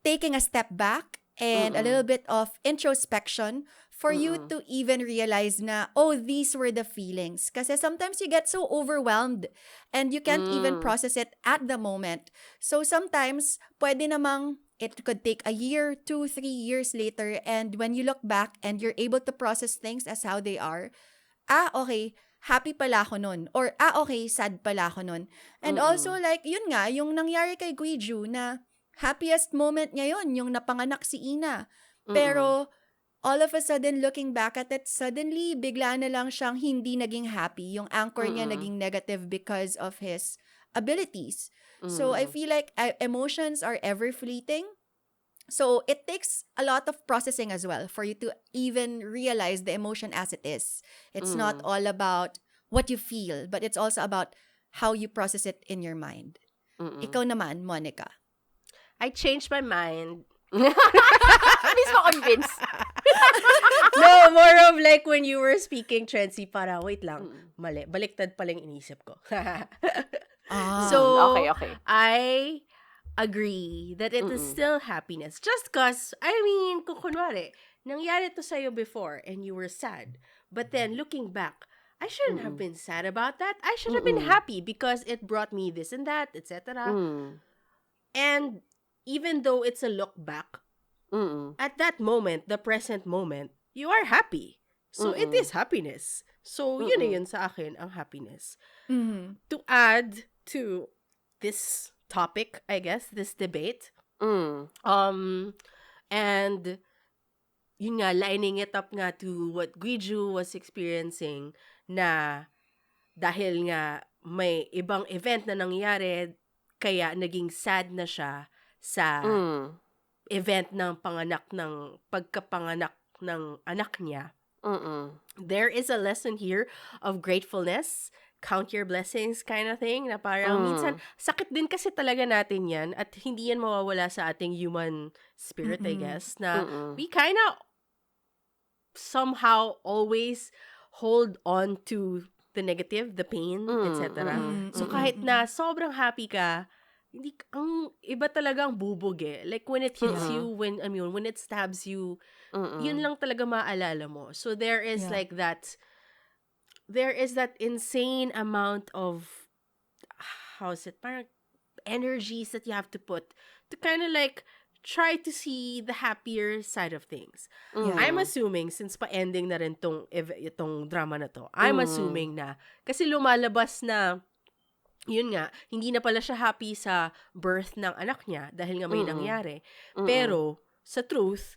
taking a step back and a little bit of introspection for you to even realize na, oh, these were the feelings. Kasi sometimes you get so overwhelmed and you can't even process it at the moment. So sometimes, pwede namang it could take a year, 2, 3 years later, and when you look back and you're able to process things as how they are, okay, happy pala ako nun. Or, okay, sad pala ako nun. And also, like, yun nga, yung nangyari kay Guiju na happiest moment niya yun, yung napanganak si Ina. Pero, all of a sudden, looking back at it, suddenly, bigla na lang siyang hindi naging happy. Yung anchor niya naging negative because of his abilities. So, I feel like emotions are ever fleeting. So, it takes a lot of processing as well for you to even realize the emotion as it is. It's not all about what you feel, but it's also about how you process it in your mind. Ikaw naman, Monica. I changed my mind. Mismo convinced. No, more of like when you were speaking, Trency, para, wait lang, mali. Baliktad pala yung inisip ko. So, Okay. I agree that it is still happiness. Just cause, I mean, kung kunwari, nangyari to sa'yo before and you were sad. But then, looking back, I shouldn't have been sad about that. I should have been happy because it brought me this and that, etc. And even though it's a look back, at that moment, the present moment, you are happy. So, it is happiness. So, yun na yun sa akin, ang happiness. To add to this topic, I guess, this debate, and yun nga, lining it up nga to what Guiju was experiencing na dahil nga may ibang event na nangyari, kaya naging sad na siya sa event ng pagkapanganak ng anak niya. There is a lesson here of gratefulness, count your blessings kind of thing, na parang minsan, sakit din kasi talaga natin yan at hindi yan mawawala sa ating human spirit, I guess, na we kind of somehow always hold on to the negative, the pain, etc. So kahit na sobrang happy ka, hindi, ang iba talagang bubog eh. Like when it hits you, when it stabs you, yun lang talaga maaalala mo. So there is like that, there is that insane amount of, how's it, parang energies that you have to put to kind of like try to see the happier side of things. I'm assuming, since pa-ending na rin itong drama na to, I'm assuming na, kasi lumalabas na, yun nga, hindi na pala siya happy sa birth ng anak niya dahil nga may nangyari. Pero, sa truth,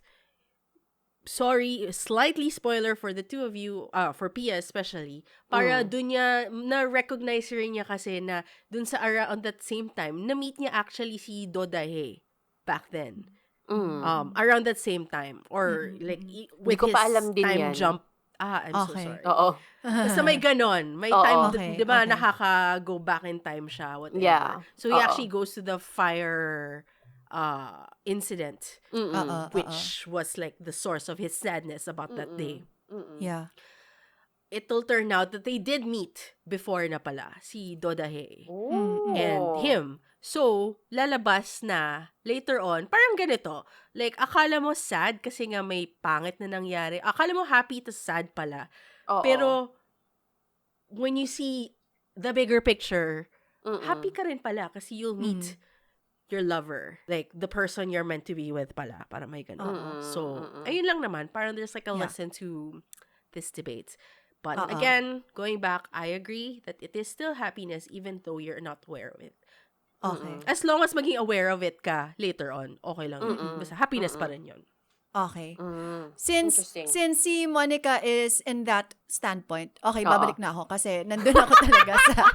sorry, slightly spoiler for the two of you, for Pia especially, para dun niya, na-recognize rin niya kasi na dun sa around that same time, na-meet niya actually si Dodahe back then. Around that same time. Or like, with ko his pa alam din time yan. jump. I'm so sorry. Oo. Basta may ganon. May Oo. time, di ba, nakaka-go back in time siya, whatever. Yeah. So, he actually goes to the fire incident, which was like the source of his sadness about that day. Yeah. It will turn out that they did meet before na pala, si Dodahe and him. So, lalabas na later on, parang ganito, like, akala mo sad kasi nga may pangit na nangyari. Akala mo happy to sad pala. Pero, when you see the bigger picture, happy ka rin pala kasi you'll meet your lover. Like, the person you're meant to be with pala. Para may ganun. So, ayun lang naman. Parang there's like a lesson to this debate. But again, going back, I agree that it is still happiness even though you're not aware of it. Okay. As long as maging aware of it ka later on, okay lang yun. Basta happiness pa rin yun. Okay. Since Interesting. si Monica is in that standpoint, okay, babalik na ako kasi nandun ako talaga sa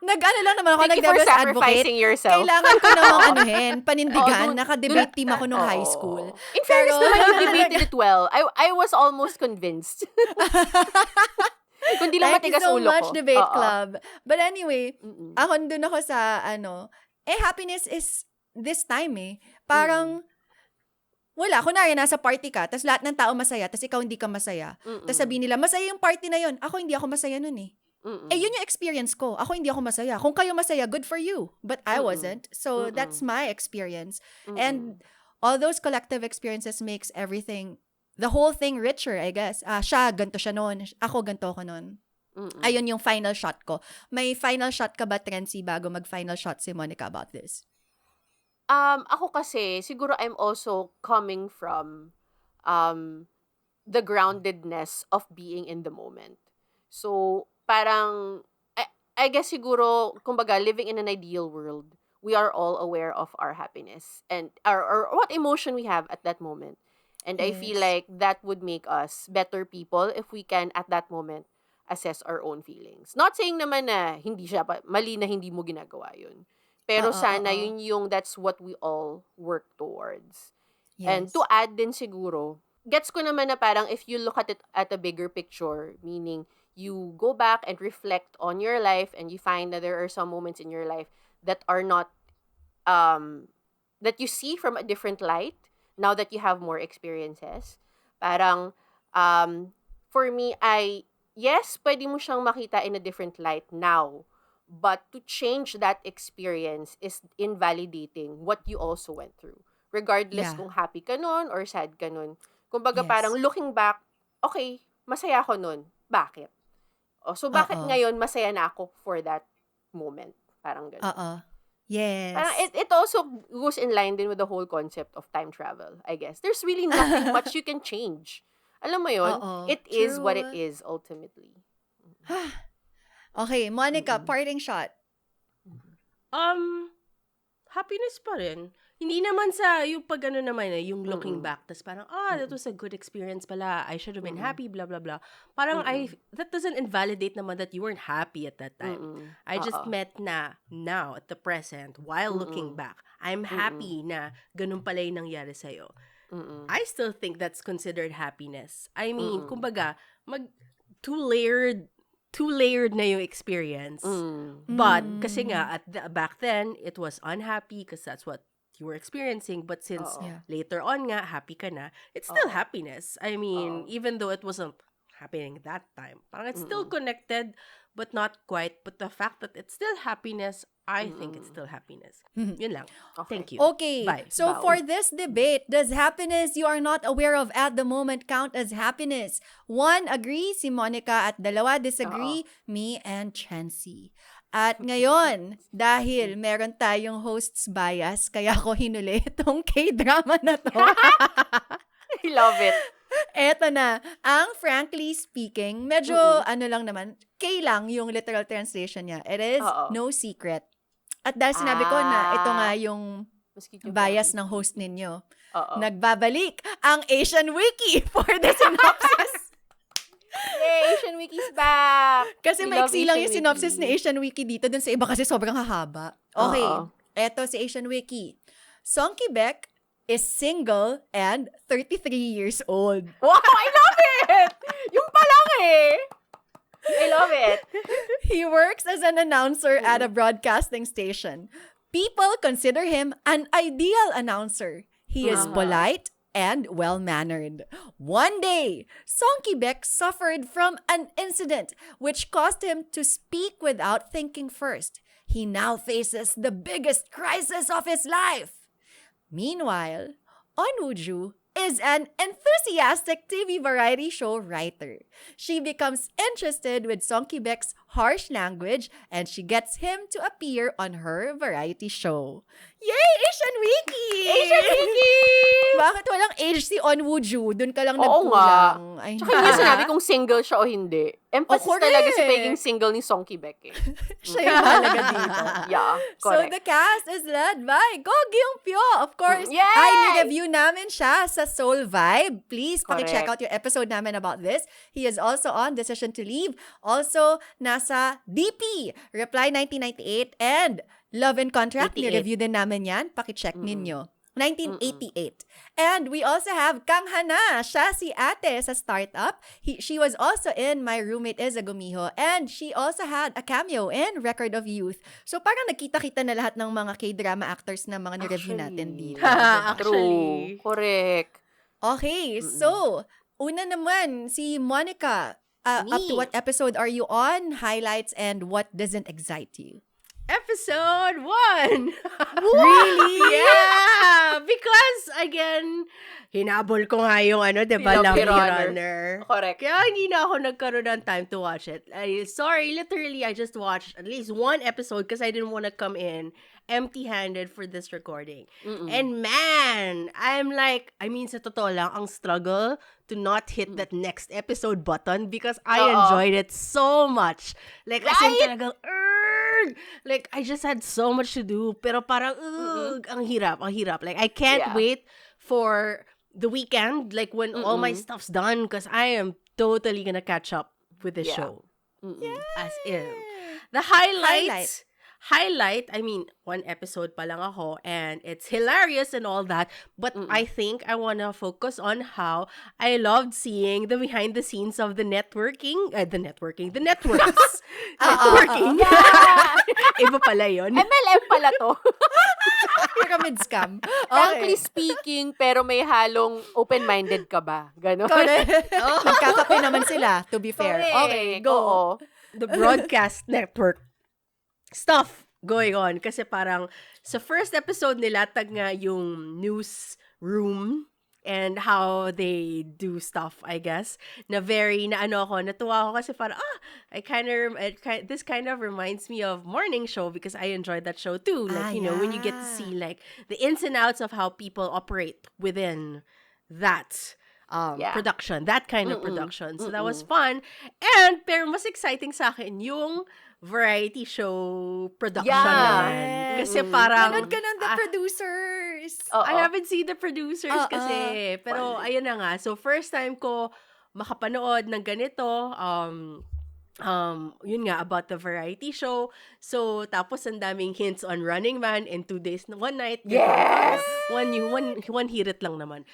nag-ano lang naman ako, Thank you for nag-devil's sacrificing advocate. yourself. Kailangan ko namang panindigan. Oo, Naka-debate team ako nung high school. In fairness Pero- naman, you debated it well. I was almost convinced. Kundi lang Thank you matigas so ulo much, ko. Debate Oo. Club. But anyway, Mm-mm. dun ako sa, happiness is this time eh. Mm. Parang, wala. Kunwari, nasa party ka, tas lahat ng tao masaya, tas ikaw hindi ka masaya. Tas Mm-mm. sabihin nila, masaya yung party na yun. Ako hindi ako masaya nun eh. Mm-mm. Yun yung experience ko. Ako hindi ako masaya. Kung kayo masaya, good for you. But I Mm-mm. wasn't. So, that's Mm-mm. my experience. Mm-mm. And all those collective experiences makes everything, the whole thing richer, I guess. Siya, ganito siya noon. Ako, ganito ako noon. Mm-mm. Ayun yung final shot ko. May final shot ka ba, Trency, bago mag-final shot si Monica about this? Ako kasi, siguro I'm also coming from the groundedness of being in the moment. So, parang, I guess siguro, kumbaga, living in an ideal world, we are all aware of our happiness and or what emotion we have at that moment. And I feel Yes. like that would make us better people if we can, at that moment, assess our own feelings. Not saying naman na hindi siya, mali na hindi mo ginagawa yun. Pero sana yun yung that's what we all work towards. And Yes. to add din siguro, gets ko naman na parang if you look at it at a bigger picture, meaning you go back and reflect on your life and you find that there are some moments in your life that are not, that you see from a different light now that you have more experiences. Parang, for me, yes, pwede mo siyang makita in a different light now. But to change that experience is invalidating what you also went through. Regardless Yeah. kung happy ka nun or sad ka nun. Kumbaga Yes. parang looking back, okay, masaya ako nun. Bakit? So bakit ngayon masaya na ako for that moment? Parang gano'n. Yes. Parang it also goes in line din with the whole concept of time travel, I guess. There's really nothing much you can change. Alam mo yun? It is what it is ultimately. Okay, Monica, parting shot. Happiness pa rin. Hindi naman sa yung pag ano naman yung looking back, tas parang, that was a good experience pala. I should have been happy, blah, blah, blah. Parang that doesn't invalidate naman that you weren't happy at that time. I just met na now, at the present, while looking back. I'm happy na ganun pala yung nangyari sa'yo. I still think that's considered happiness. I mean, kumbaga, two-layered na yung experience. But, kasi nga, back then, it was unhappy because that's what you were experiencing. But since later on nga, happy ka na, it's still happiness. I mean, even though it wasn't happening that time, parang it's still connected, but not quite. But the fact that it's still happiness, I think it's still happiness. Yun lang. Thank you. Okay, Bye. so for this debate, does happiness you are not aware of at the moment count as happiness? 1, agree, si Monica, at 2, disagree, me and Chancy. At ngayon, dahil meron tayong host's bias, kaya ako hinuli itong K-drama na to. I love it. Eto na, ang frankly speaking, medyo lang naman, K lang yung literal translation niya. It is no secret. At dahil sinabi ko na ito nga yung bias ng host ninyo, nagbabalik ang Asian Wiki for the synopsis. Yay, Asian Wiki's back! Kasi We maiksi love lang Asian yung synopsis Wiki. ni Asian Wiki dito. Dun sa iba kasi sobrang hahaba. Okay, eto si Asian Wiki. Song Ki-baek is single and 33 years old. Wow, I love it! Yung pa lang eh! I love it. He works as an announcer at a broadcasting station. People consider him an ideal announcer. He is polite and well-mannered. One day, Song Ki-baek suffered from an incident which caused him to speak without thinking first. He now faces the biggest crisis of his life. Meanwhile, On Woo-ju is an enthusiastic TV variety show writer. She becomes interested with Song Ki-baek's harsh language and she gets him to appear on her variety show. Yay! Asian Wiki! Asian Wiki! Bakit walang age si On Woo-ju? Doon ka lang Oo nga. nagkulang. Ay, Tsaka hindi sinabi kung single siya o hindi. Emphasis correct. talaga sa pagiging single ni Song Ki-baek eh. siya yung halaga dito. Yeah, So, correct. the cast is led by Go Gyung-pyo. Of course, Yay! ay ni-review namin siya sa Soul Vibe. Please, paki-check Correct. out yung episode namin about this. He is also on Decision to Leave. Also, nasa DP, Reply 1998, and Love and Contract. 88. Ni-review din namin yan. Paki-check ninyo. Mm-mm. 1988. And we also have Kang Hana. Siya si ate sa startup. She was also in My Roommate is a Gumiho. And she also had a cameo in Record of Youth. So parang nakita-kita na lahat ng mga K-drama actors na mga nireview natin Actually. dito. Diba? True. Actually. Correct. Okay, Mm-mm. so una naman si Monica. Up to Me. what episode are you on? Highlights and what doesn't excite you? Episode 1! Really? Yeah! Because, again, hinabol ko nga yung diba, Lucky Lucky Runner. Runner. Correct. Kaya hindi na ako nagkaroon ng time to watch it. Sorry, literally, I just watched at least one episode because I didn't want to come in empty-handed for this recording. Mm-mm. And man, I'm like, sa totoo lang, ang struggle to not hit that next episode button because I enjoyed it so much. Like, as in talagang, like, I just had so much to do, pero parang, ang hirap. Like, I can't wait for the weekend, like, when all my stuff's done, because I am totally gonna catch up with the show. As in. The highlight, one episode pa lang ako, and it's hilarious and all that, but I think I wanna focus on how I loved seeing the behind the scenes of the networks. Networking. Iba pala yun. MLM pala to. Pyramid scam. Frankly speaking, pero may halong open-minded ka ba? Ganon. Correct. Nagkakape naman sila, to be fair. Correct. Okay, go. Oo. The broadcast network stuff going on. Kasi parang sa first episode nilatag nga yung newsroom and how they do stuff, I guess. Natuwa ako kasi parang, this kind of reminds me of Morning Show because I enjoyed that show too. Like, when you get to see like the ins and outs of how people operate within that production, that kind of production. So that was fun. Pero mas exciting sa akin yung variety show production naman. Kasi parang Nanood ka ng The Producers. I haven't seen The Producers kasi. Pero ayun na nga. So first time ko makapanood ng ganito, yun nga, about the variety show. So tapos ang daming hints on Running Man in 2 days, 1 night. Yes! One hirit lang naman.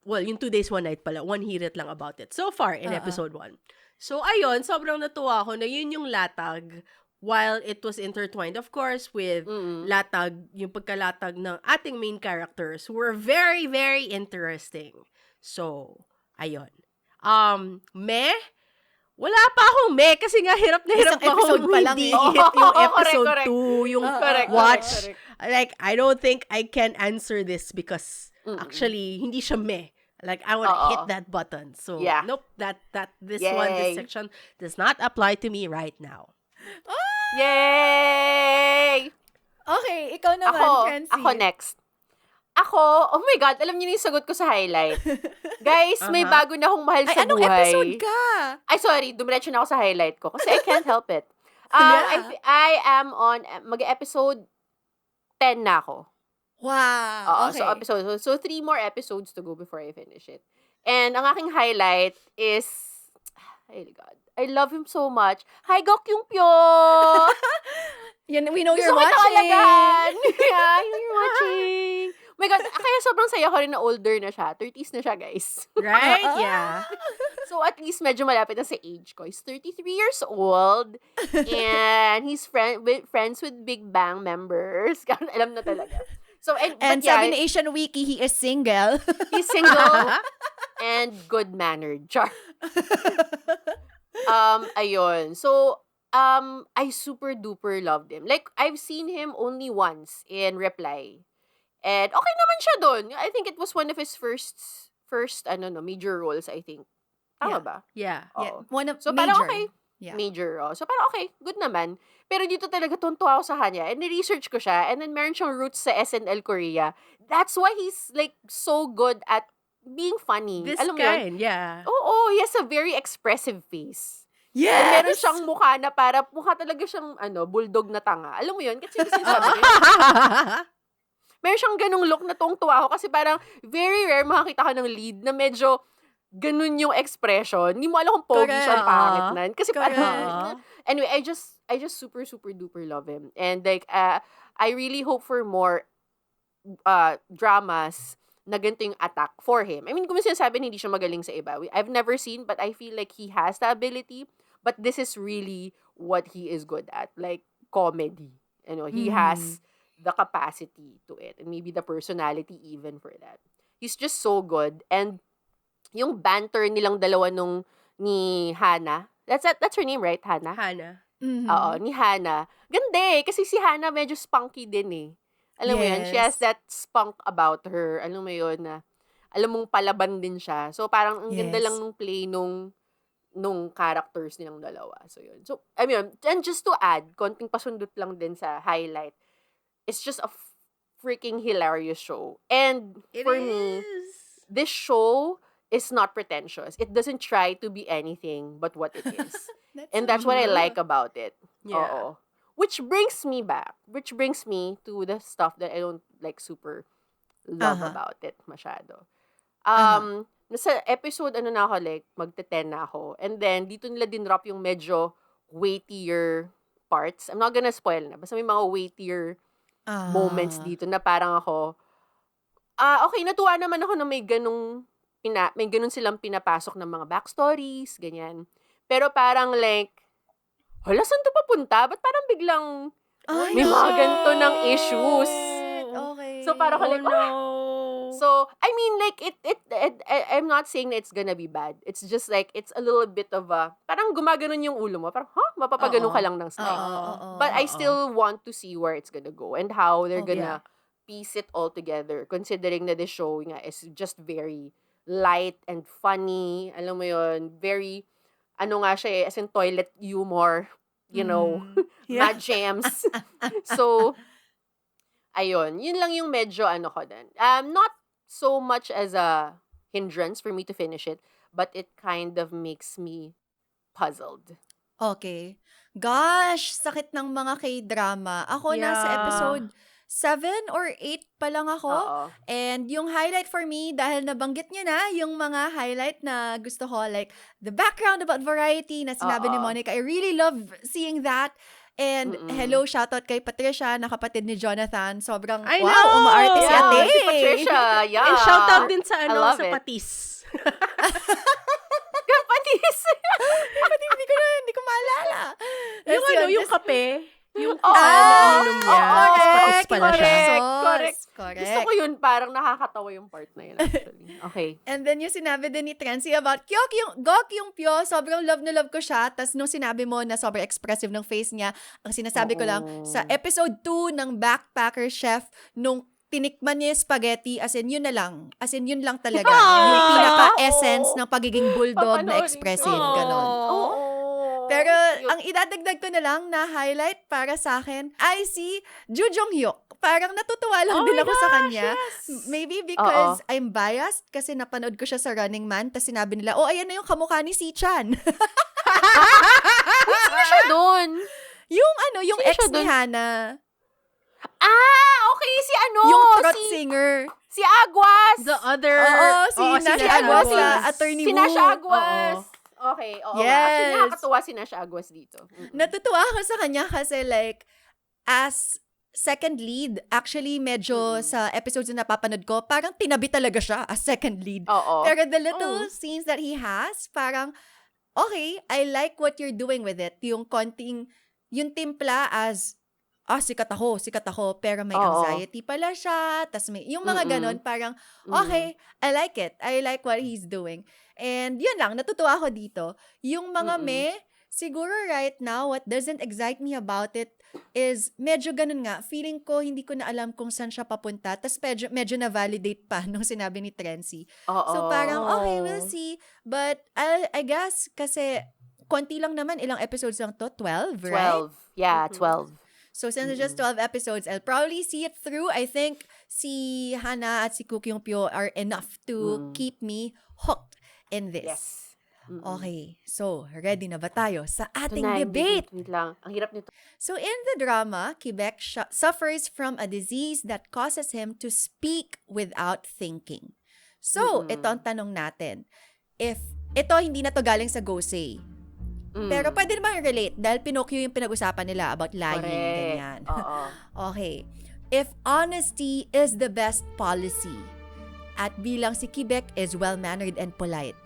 Well, yung 2 days, 1 night pala. One hirit lang about it. So far in episode 1. So, ayun, sobrang natuwa ako na yun yung latag while it was intertwined, of course, with latag, yung pagkalatag ng ating main characters who were very, very interesting. So, ayun. Wala pa akong kasi nga hirap na hirap Isang akong episode pa lang hindi eh. hit yung episode Correct. 2, yung Correct. watch. Like, I don't think I can answer this because actually, hindi siya Like, I want to hit that button. So, nope, this section does not apply to me right now. Yay! Okay, ikaw naman, Kenzie. Ako next. Oh my God, alam niyo na yung sagot ko sa highlight. Guys, may bago na akong mahal sa Anong buhay. episode ka? Ay, sorry, dumiretso na ako sa highlight ko kasi I can't help it. I am on, mag-episode 10 na ako. Wow. Okay. So 3 more episodes to go before I finish it. And ang aking highlight is, oh my God, I love him so much. Hi, Gok yung Pyo! We know Gusto you're kita watching. kalagaan. Yeah, you're watching. Oh my God, kaya sobrang saya ko rin na older na siya. 30s na siya, guys. Right? Yeah. So at least medyo malapit na sa age ko. He's 33 years old. And he's friends with Big Bang members. Alam na talaga. So, And sabi ni Asian Wiki, he is single. He's single and good-mannered. Char. Ayun. So, I super duper loved him. Like, I've seen him only once in Reply. And okay naman siya doon. I think it was one of his first major roles, I think. Tama ba? Yeah. Oo. One of So, major. parang okay. Yeah. Major. So, parang okay. Good naman. Pero dito talaga tuntua ako sa kanya. And ni-research ko siya. And then meron siyang roots sa SNL Korea. That's why he's like so good at being funny. This Alam mo yun? kind, yeah. Oo, he has a very expressive face. Yes! And meron siyang mukha na mukha talaga siyang bulldog na tanga. Alam mo yun? Kasi sinasabi ko, meron siyang ganung look na tuwang-tuwa ako kasi parang very rare makakita ka ng lead na medyo ganun yung expression. Hindi mo alam kung pogi siya o pangit na. Kasi parang, anyway, I just super, super duper love him. And like, I really hope for more dramas na ganito yung attack for him. I mean, kung sinasabi hindi siya magaling sa iba. I've never seen, but I feel like he has the ability. But this is really what he is good at. Like, comedy. He has the capacity to it. And maybe the personality even for that. He's just so good. And yung banter nilang dalawa ni Hannah. That's her name, right? Hannah? Hannah. Oo, ni Hannah. Ganda eh. Kasi si Hannah medyo spunky din eh. Alam mo yun? She has that spunk about her. Alam mo yun na, alam mong palaban din siya. So, parang ang ganda lang nung play nung characters nilang dalawa. So, yun. So, I mean, and just to add, konting pasundot lang din sa highlight, it's just a freaking hilarious show. And for me, this show is not pretentious. It doesn't try to be anything but what it is. And that's what I like about it. Yeah. Oo. Which brings me to the stuff that I don't like super love about it masyado. Nasa episode, na ako, like, magte-10 na ako. And then, dito nila dinrop yung medyo weightier parts. I'm not gonna spoil na. Basta may mga weightier moments dito na parang ako, okay, natuwa naman ako na may ganun silang pinapasok ng mga backstories, ganyan. Pero parang like, hala, saan to papunta? Ba't parang biglang may mga ganito ng issues? Okay. So, parang like, no. So, I mean, like, I'm not saying that it's gonna be bad. It's just like, it's a little bit of a, parang gumaganon yung ulo mo. Parang, mapapaganon ka lang ng slide. But I still want to see where it's gonna go and how they're gonna piece it all together. Considering na this show nga is just very light and funny. Alam mo yun, very, nga siya as in toilet humor, mad jams. So, ayun, yun lang yung medyo ko din. Not so much as a hindrance for me to finish it, but it kind of makes me puzzled. Okay. Gosh, sakit ng mga K-drama. Ako nasa episode 7 or 8 pa lang ako. And yung highlight for me, dahil nabanggit niyo na yung mga highlight na gusto ko, like the background about variety na sinabi ni Monica. I really love seeing that. And hello, shoutout kay Patricia, na kapatid ni Jonathan. Sobrang, umaarte si ate. Si Patricia, yeah. And shoutout din sa love sa it. Patis. Patis. Hindi ko maalala. Yung kape. Yung ininom niya. Tapos patis pala siya. Correct. Gusto ko yun, parang nakakatawa yung part na yun actually. Okay. And then yung sinabi din ni Trancy about Gok yung Pyo, sobrang love na love ko siya. Tapos nung sinabi mo na sobrang expressive ng face niya, ang sinasabi ko lang, sa episode 2 ng Backpacker Chef, nung tinikman niya yung spaghetti, as in yun na lang. As in yun lang talaga. Yung pinaka-essence ng pagiging bulldog na expressive. Ganon. Pero ang idadagdag ko na lang na highlight para sa akin ay si Ju Jong-hyuk. Parang natutuwa lang din ako sa kanya. Yes. Maybe because I'm biased kasi napanood ko siya sa Running Man, tapos sinabi nila, ayan na yung kamukha ni Si Chan. Sino siya doon? Yung ex ni Hannah. Okay, si Yung throat singer. Si Aguas. The other. Si Nasha Aguas sa Attorney Si Woo. Nasha Aguas. Okay, oo. Yes. Actually, nakakatuwa si Nasha Aguas dito. Natutuwa ako sa kanya kasi like, as second lead, actually medyo sa episodes na napapanood ko, parang tinabi talaga siya as second lead. Oo. Pero the little scenes that he has, parang, okay, I like what you're doing with it. Yung timpla as, sikat ako, pero may anxiety pala siya, tas may, yung mga ganon, parang, okay, I like it. I like what he's doing. And yun lang, natutuwa ako dito. Yung mga siguro right now, what doesn't excite me about it is medyo ganun nga. Feeling ko, hindi ko na alam kung saan siya papunta. Tapos medyo na-validate pa nung sinabi ni Trency. So parang, okay, we'll see. But I guess, kasi konti lang naman, ilang episodes lang to? 12, right? 12. Yeah, 12. So since it's just 12 episodes, I'll probably see it through. I think si Hannah at si Kukyung Pyo are enough to keep me hooked in this. Yes. Okay, so ready na ba tayo sa ating Tunay, debate? wait lang. Ang hirap nito. So in the drama, Quebec suffers from a disease that causes him to speak without thinking. So, ito ang tanong natin. If ito hindi na to galing sa Gosei. Pero pwede naman relate dahil Pinocchio yung pinag-usapan nila about lying, ganyan. Oo. Okay. if honesty is the best policy, at bilang si Quebec is well-mannered and polite,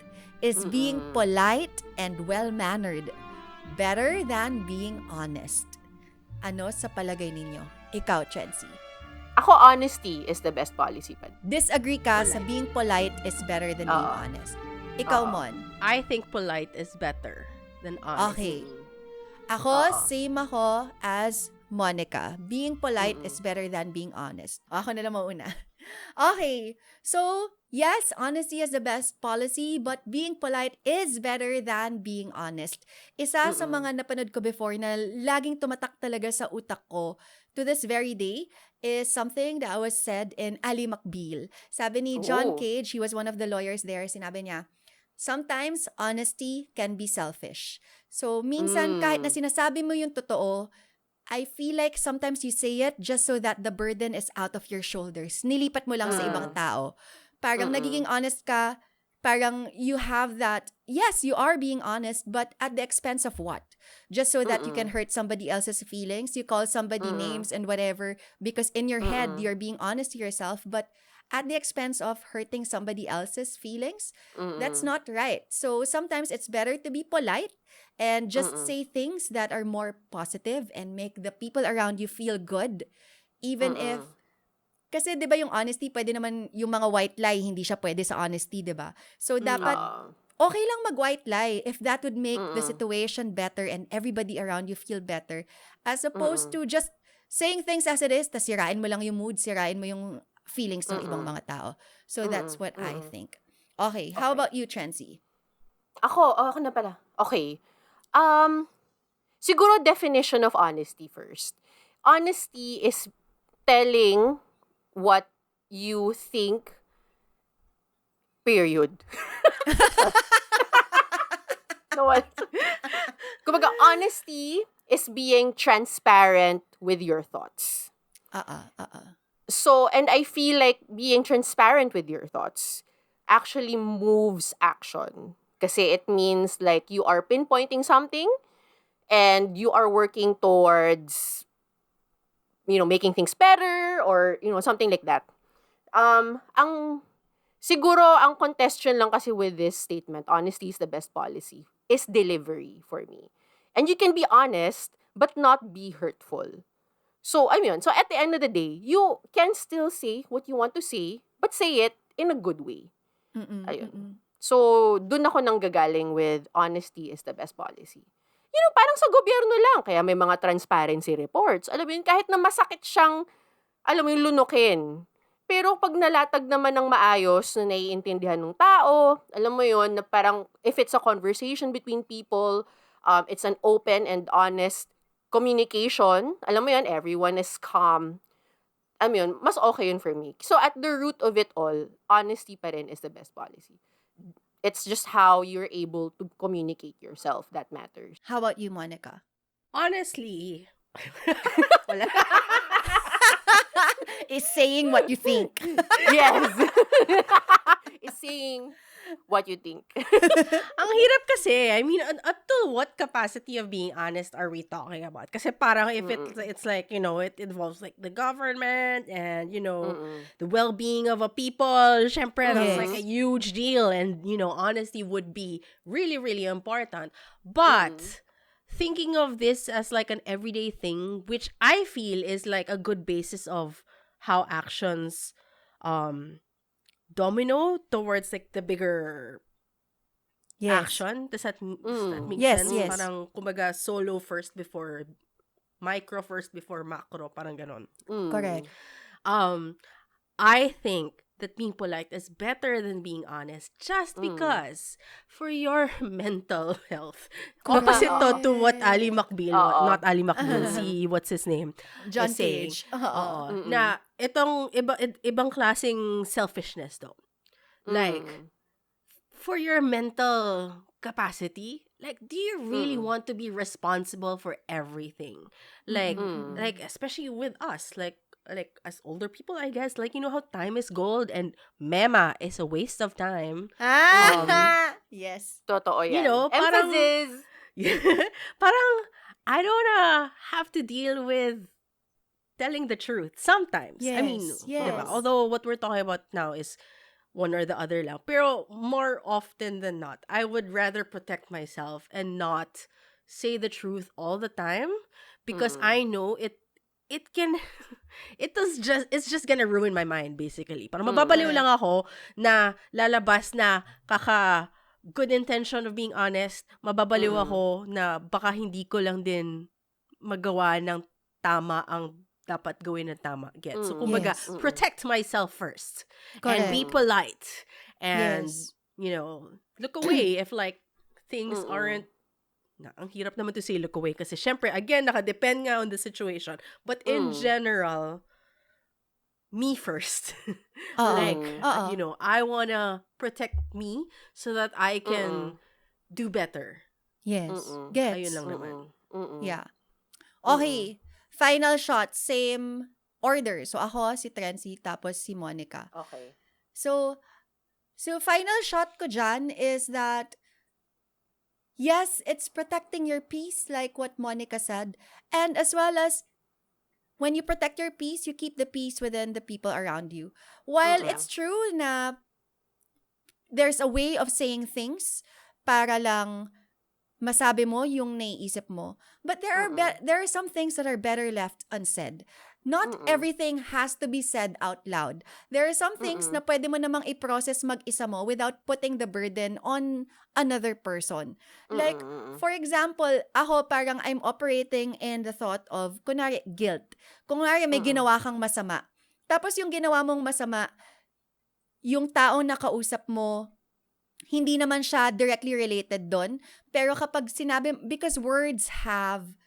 is being polite and well-mannered better than being honest? Ano sa palagay ninyo? Ikaw, Chency. Ako, honesty is the best policy pa. Disagree ka sa Polite. being polite is better than being Oo. honest. Ikaw, Oo. Mon. I think polite is better than honest. Okay. Ako, Oo. same ako as Monica. Being polite is better than being honest. Ako na lang mauna. Okay. So, yes, honesty is the best policy, but being polite is better than being honest. Isa sa mga napanood ko before na laging tumatak talaga sa utak ko to this very day is something that was said in Ali McBeal. Sabi ni John Oh. Cage, he was one of the lawyers there, sinabi niya, sometimes honesty can be selfish. So, minsan kahit na sinasabi mo yung totoo, I feel like sometimes you say it just so that the burden is out of your shoulders. Nilipat mo lang sa ibang tao. Parang nagiging honest ka, parang you have that, yes, you are being honest, but at the expense of what? Just so that you can hurt somebody else's feelings. You call somebody names and whatever because in your head, you're being honest to yourself, but at the expense of hurting somebody else's feelings, that's not right. So sometimes it's better to be polite and just say things that are more positive and make the people around you feel good. Even if, kasi di ba yung honesty, pwede naman yung mga white lie, hindi siya pwede sa honesty, di ba? So dapat, okay lang mag-white lie if that would make the situation better and everybody around you feel better. As opposed to just saying things as it is, tas sirain mo lang yung mood, sirain mo yung feelings ng ibang mga tao. So that's what I think. Okay, how about you, Trency? Ako na pala. Okay. Siguro definition of honesty first. Honesty is telling what you think, period. No, what? Kumbaga, honesty is being transparent with your thoughts. So, and I feel like being transparent with your thoughts actually moves action. Kasi it means like you are pinpointing something and you are working towards, making things better or, something like that. Siguro, ang contestation lang kasi with this statement, honesty is the best policy, is delivery for me. And you can be honest, but not be hurtful. So, so at the end of the day, you can still say what you want to say, but say it in a good way. Ayun. So, dun ako nanggagaling with honesty is the best policy. Parang sa gobyerno lang, kaya may mga transparency reports. Alam mo yun, kahit na masakit siyang, lunukin. Pero pag nalatag naman ng maayos na naiintindihan ng tao, alam mo yun, na parang if it's a conversation between people, it's an open and honest communication, alam mo yun, everyone is calm. Alam mo yun, mas okay yun for me. So at the root of it all, honesty pa rin is the best policy. It's just how you're able to communicate yourself that matters. How about you, Monica? Honestly, wala. Is saying what you think. Yes. It's saying what you think. Ang hirap kasi. I mean, up to what capacity of being honest are we talking about? Kasi parang if it's like, it involves like the government and, the well-being of a people, syempre, that's like a huge deal. And, honesty would be really, really important. But thinking of this as like an everyday thing, which I feel is like a good basis of how actions domino towards like the bigger action. Does that make Yes, sense? yes. Parang kumbaga solo first before micro first before macro, parang ganon. Correct. I think that being polite is better than being honest just because for your mental health. Opposite to what Ali McBeal, not Ali McBeal, si what's his name? John was saying. Cage. Na itong ibang klaseng selfishness though. Like, for your mental capacity, like, do you really want to be responsible for everything? Like, especially with us, like as older people, I guess, like, how time is gold and mema is a waste of time. Yes. Totoo yan. Parang, Emphasis. parang, I don't wanna have to deal with telling the truth sometimes. I mean, Yes, diba? yes. Although what we're talking about now is one or the other lang. Pero more often than not, I would rather protect myself and not say the truth all the time because Mm-mm. I know it can it's just gonna ruin my mind basically. Parang mababaliw Correct. lang ako na lalabas na kaka good intention of being honest, mababaliw Mm-mm. ako na baka hindi ko lang din magawa ng tama ang dapat gawin ng tama. Get. So, Mm-mm. kumbaga, Yes. Mm-mm. protect myself first. And be Correct. Mm-mm. polite. And, Yes. look away if like things Mm-mm. aren't ang hirap naman to say look away kasi syempre, again, nakadepend nga on the situation. But in Mm. general, me first. Oo. Like, Mm. Oo. I wanna protect me so that I can Mm-mm. do better. Yes. Mm-mm. Ayun Gets. lang naman. Mm-mm. Mm-mm. Yeah. Mm-mm. Okay. Final shot. Same order. So, ako, si Trency, tapos si Monica. Okay. So final shot ko dyan is that, yes, it's protecting your peace, like what Monica said. And as well as, when you protect your peace, you keep the peace within the people around you. While Mm-mm. it's true na there's a way of saying things para lang masabi mo yung naiisip mo. But there are some things that are better left unsaid. Not Mm-mm. everything has to be said out loud. There are some things na Mm-mm. pwede mo namang i-process mag-isa mo without putting the burden on another person. Like, Mm-mm. for example, ako parang I'm operating in the thought of, kunwari, guilt. Kunwari, may Mm-mm. ginawa kang masama. Tapos yung ginawa mong masama, yung taong nakausap mo, hindi naman siya directly related doon. Pero kapag sinabi, because words have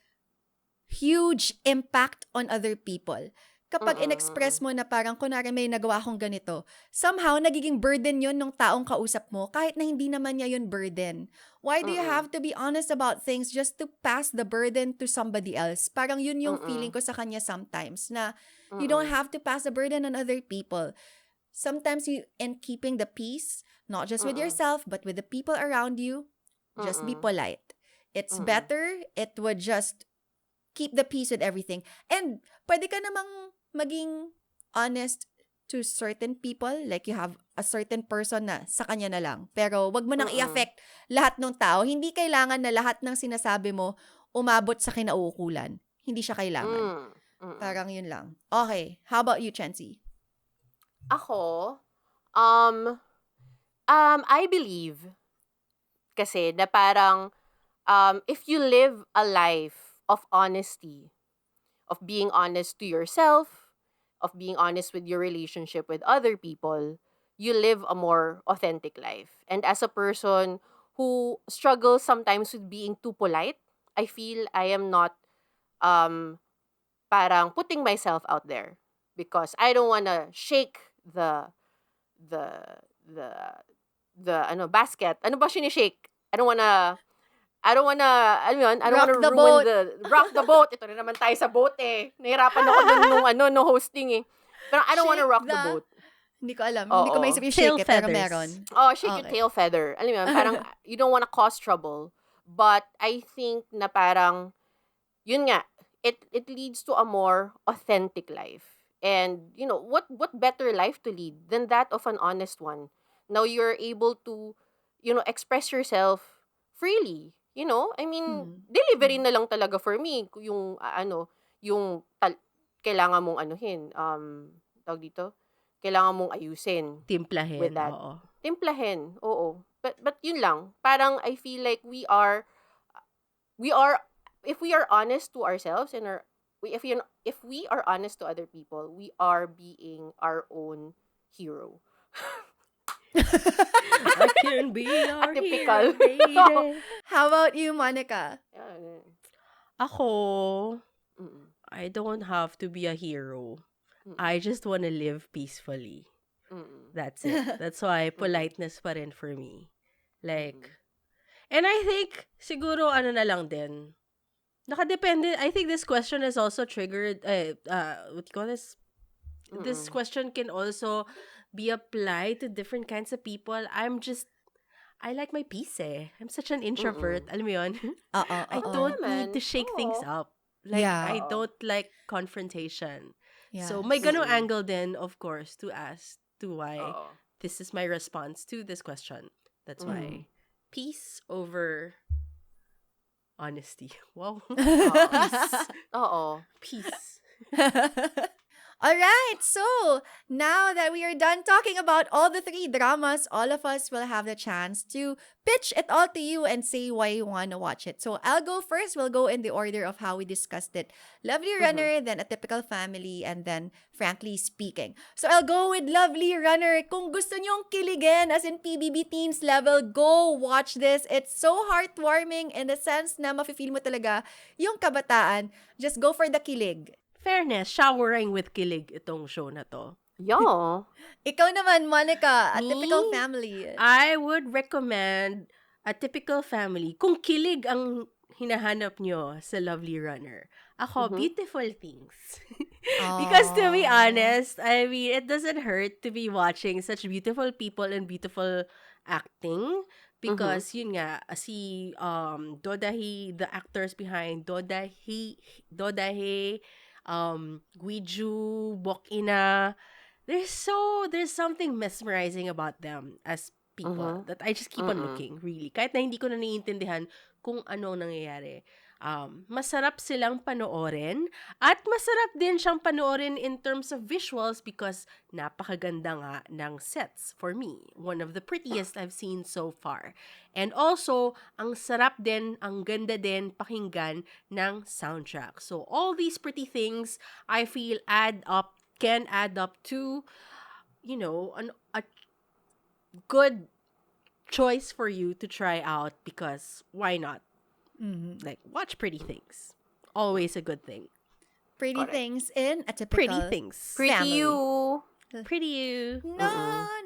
huge impact on other people. Kapag in-express mo na parang, kunwari may nagawa akong ganito, somehow, nagiging burden yun ng taong kausap mo, kahit na hindi naman niya yun burden. Why do you have to be honest about things just to pass the burden to somebody else? Parang yun yung feeling ko sa kanya sometimes, na you don't have to pass the burden on other people. Sometimes in keeping the peace, not just with yourself, but with the people around you, just be polite. It's better. It would just keep the peace with everything. And pwede ka namang maging honest to certain people. Like you have a certain person na sa kanya na lang. Pero wag mo nang i-affect lahat ng tao. Hindi kailangan na lahat ng sinasabi mo umabot sa kinauukulan. Hindi siya kailangan. Parang yun lang. Okay. How about you, Chancy? Ako, I believe kasi na parang if you live a life of honesty, of being honest to yourself, of being honest with your relationship with other people, you live a more authentic life. And as a person who struggles sometimes with being too polite, I feel I am not parang putting myself out there because I don't wanna shake the the basket. Ano ba sinishake? I don't Rock wanna the ruin boat. rock the boat. Ito na naman tayo sa boat eh. Nahirapan ako nung hosting eh. Pero I don't wanna Shake rock the the- boat. Hindi ko alam. Hindi ko Oo. maisip yung Tail shake it, pero feathers. meron. Oh, shake your Okay. tail feather. Alam mo yun, parang you don't wanna cause trouble. But I think na parang, yun nga, it leads to a more authentic life. And, what better life to lead than that of an honest one? Now you're able to, express yourself freely. I mean, delivery na lang talaga for me. Yung, kailangan mong anuhin, tawag dito, kailangan mong ayusin Timplahin. with that. Oo. Timplahin, oo. But yun lang, parang I feel like we are, if we are honest to ourselves and if we are honest to other people, we are being our own hero. I can be your Atypical. hero, lady. How about you, Monica? Yan. Ako, Mm-mm. I don't have to be a hero. Mm-mm. I just want to live peacefully. Mm-mm. That's it. That's why politeness pa rin for me. Like, and I think, siguro, ano na lang din. Nakadepende. I think this question is also triggered, what do you call this? This question can also be applied to different kinds of people. I like my peace eh. I'm such an introvert. Alam mo yun? Oo. I don't naman. need to shake things Oo. up. Like, I Yeah. don't like confrontation. So, may Yes. ganong angle then, of course, to ask to why Oo. this is my response to this question. That's Mm. why peace over honesty. Wow. Oo. Peace. Oo. Peace. All right, so now that we are done talking about all the three dramas, all of us will have the chance to pitch it all to you and say why you want to watch it. So I'll go first. We'll go in the order of how we discussed it. Lovely Mhm. Runner, then Atypical Family, and then Frankly Speaking. So I'll go with Lovely Runner. Kung gusto nyong kiligin, as in PBB Teens level, go watch this. It's so heartwarming in the sense na mafe-feel mo talaga yung kabataan. Just go for the kilig. Fairness, showering with kilig itong show na to. Yeah. Ikaw naman, Monica, Atypical Me? Family. I would recommend A Typical Family. Kung kilig ang hinahanap nyo sa Lovely Runner. Ako, Mhm. beautiful things. Because to be Aww. honest, I mean, it doesn't hurt to be watching such beautiful people and beautiful acting. Because, yun nga, si Dodahi, the actors behind Dodahe, Guiju, Bokina, there's something mesmerizing about them as people that I just keep on looking, really. Kahit na hindi ko na naiintindihan kung ano nangyayari. Masarap silang panoorin at masarap din siyang panoorin in terms of visuals because napakaganda nga ng sets for me. One of the prettiest I've seen so far. And also, ang sarap din, ang ganda din pakinggan ng soundtrack. So, all these pretty things, I feel can add up to, a good choice for you to try out because why not? Mhm. Like, watch pretty things. Always a good thing. Pretty Correct. things in Atypical Pretty things. Pretty Family. you. Pretty you. No,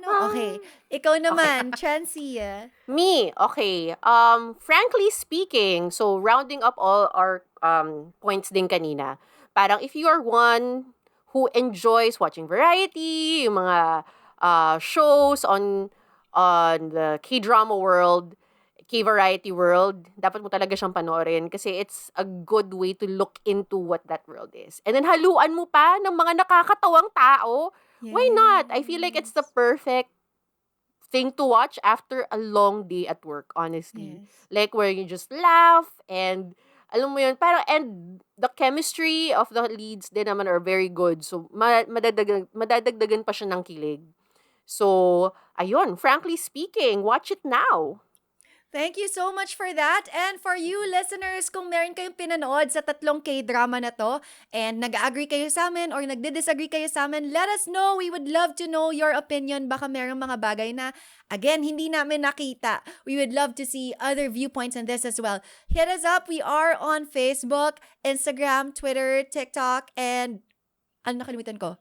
no. Okay. Ikaw naman, Chancy. Me, okay. Frankly speaking, so rounding up all our points din kanina, parang if you are one who enjoys watching variety, yung mga shows on the K-drama world, K-variety world, dapat mo talaga siyang panoorin kasi it's a good way to look into what that world is. And then haluan mo pa ng mga nakakatawang tao. Why not? I feel like it's the perfect thing to watch after a long day at work, honestly. Yes. Like where you just laugh and alam mo yun, parang and the chemistry of the leads din naman are very good. So madadagdagan pa siya ng kilig. So, ayun, frankly speaking, watch it now. Thank you so much for that. And for you listeners, kung meron kayong pinanood sa tatlong K-drama na to and nag-agree kayo sa amin or nagdi-disagree kayo sa amin, let us know. We would love to know your opinion. Baka merong mga bagay na, again, hindi namin nakita. We would love to see other viewpoints on this as well. Hit us up. We are on Facebook, Instagram, Twitter, TikTok, and ano nakalimutan ko?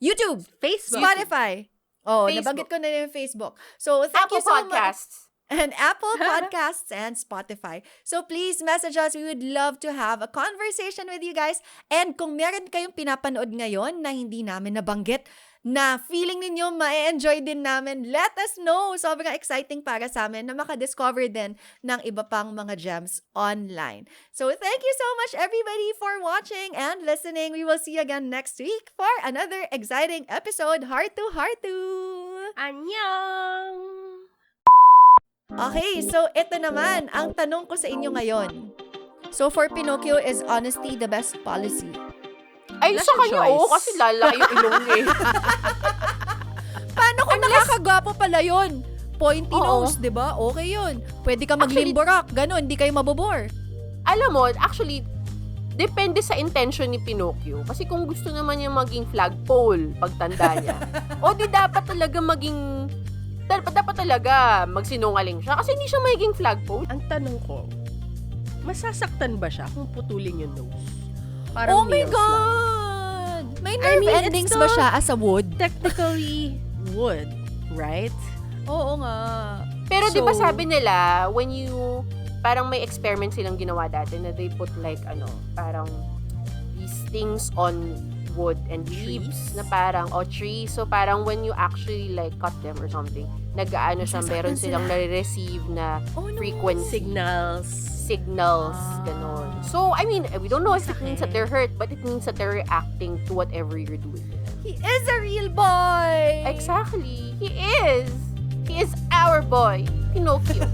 YouTube, Facebook. Spotify. Oh, Facebook. nabanggit ko na yung Facebook. So, thank you Apple so much. Podcasts. And Apple Podcasts and Spotify. So please message us. We would love to have a conversation with you guys. And kung meron kayong pinapanood ngayon na hindi namin nabanggit, na feeling ninyo ma-enjoy din namin, let us know. Sobrang exciting para sa amin na makadiscover din ng iba pang mga gems online. So thank you so much everybody for watching and listening. We will see you again next week for another exciting episode. Heart to Heart to! Annyeong! Okay, so ito naman ang tanong ko sa inyo ngayon. So for Pinocchio, is honesty the best policy? Ay, Wala sa siyang kanya, choice. oo, kasi lalaki yung ilong niya eh. Paano kung nakakagwapo pala yun? Pointy Oo. nose, di ba? Okay yun. Pwede ka maglimborak, ganun, hindi kayo mabobore. Alam mo, actually, depende sa intention ni Pinocchio. Kasi kung gusto naman niya maging flagpole pagtanda niya, o di dapat talaga dapat talaga magsinungaling siya. Kasi hindi siya magiging flagpole. Ang tanong ko, masasaktan ba siya kung putulin yung nose? Oh my nails lang. God! May I nerve mean, it's endings ba still- siya as a wood? Technically, would, right? Oo nga. Pero di ba So- sabi nila, when you, parang may experiment silang ginawa dati na they put like, parang these things on wood and leaves Trees? na parang, trees. So parang when you actually like cut them or something, nag-aano siya, Nasasaktan meron silang sila. nare-receive na Oh, no. frequency. Signals, ganon. So, I mean, we don't know if it means that they're hurt, but it means that they're reacting to whatever you're doing. He is a real boy! Exactly. He is. He is our boy, Pinocchio.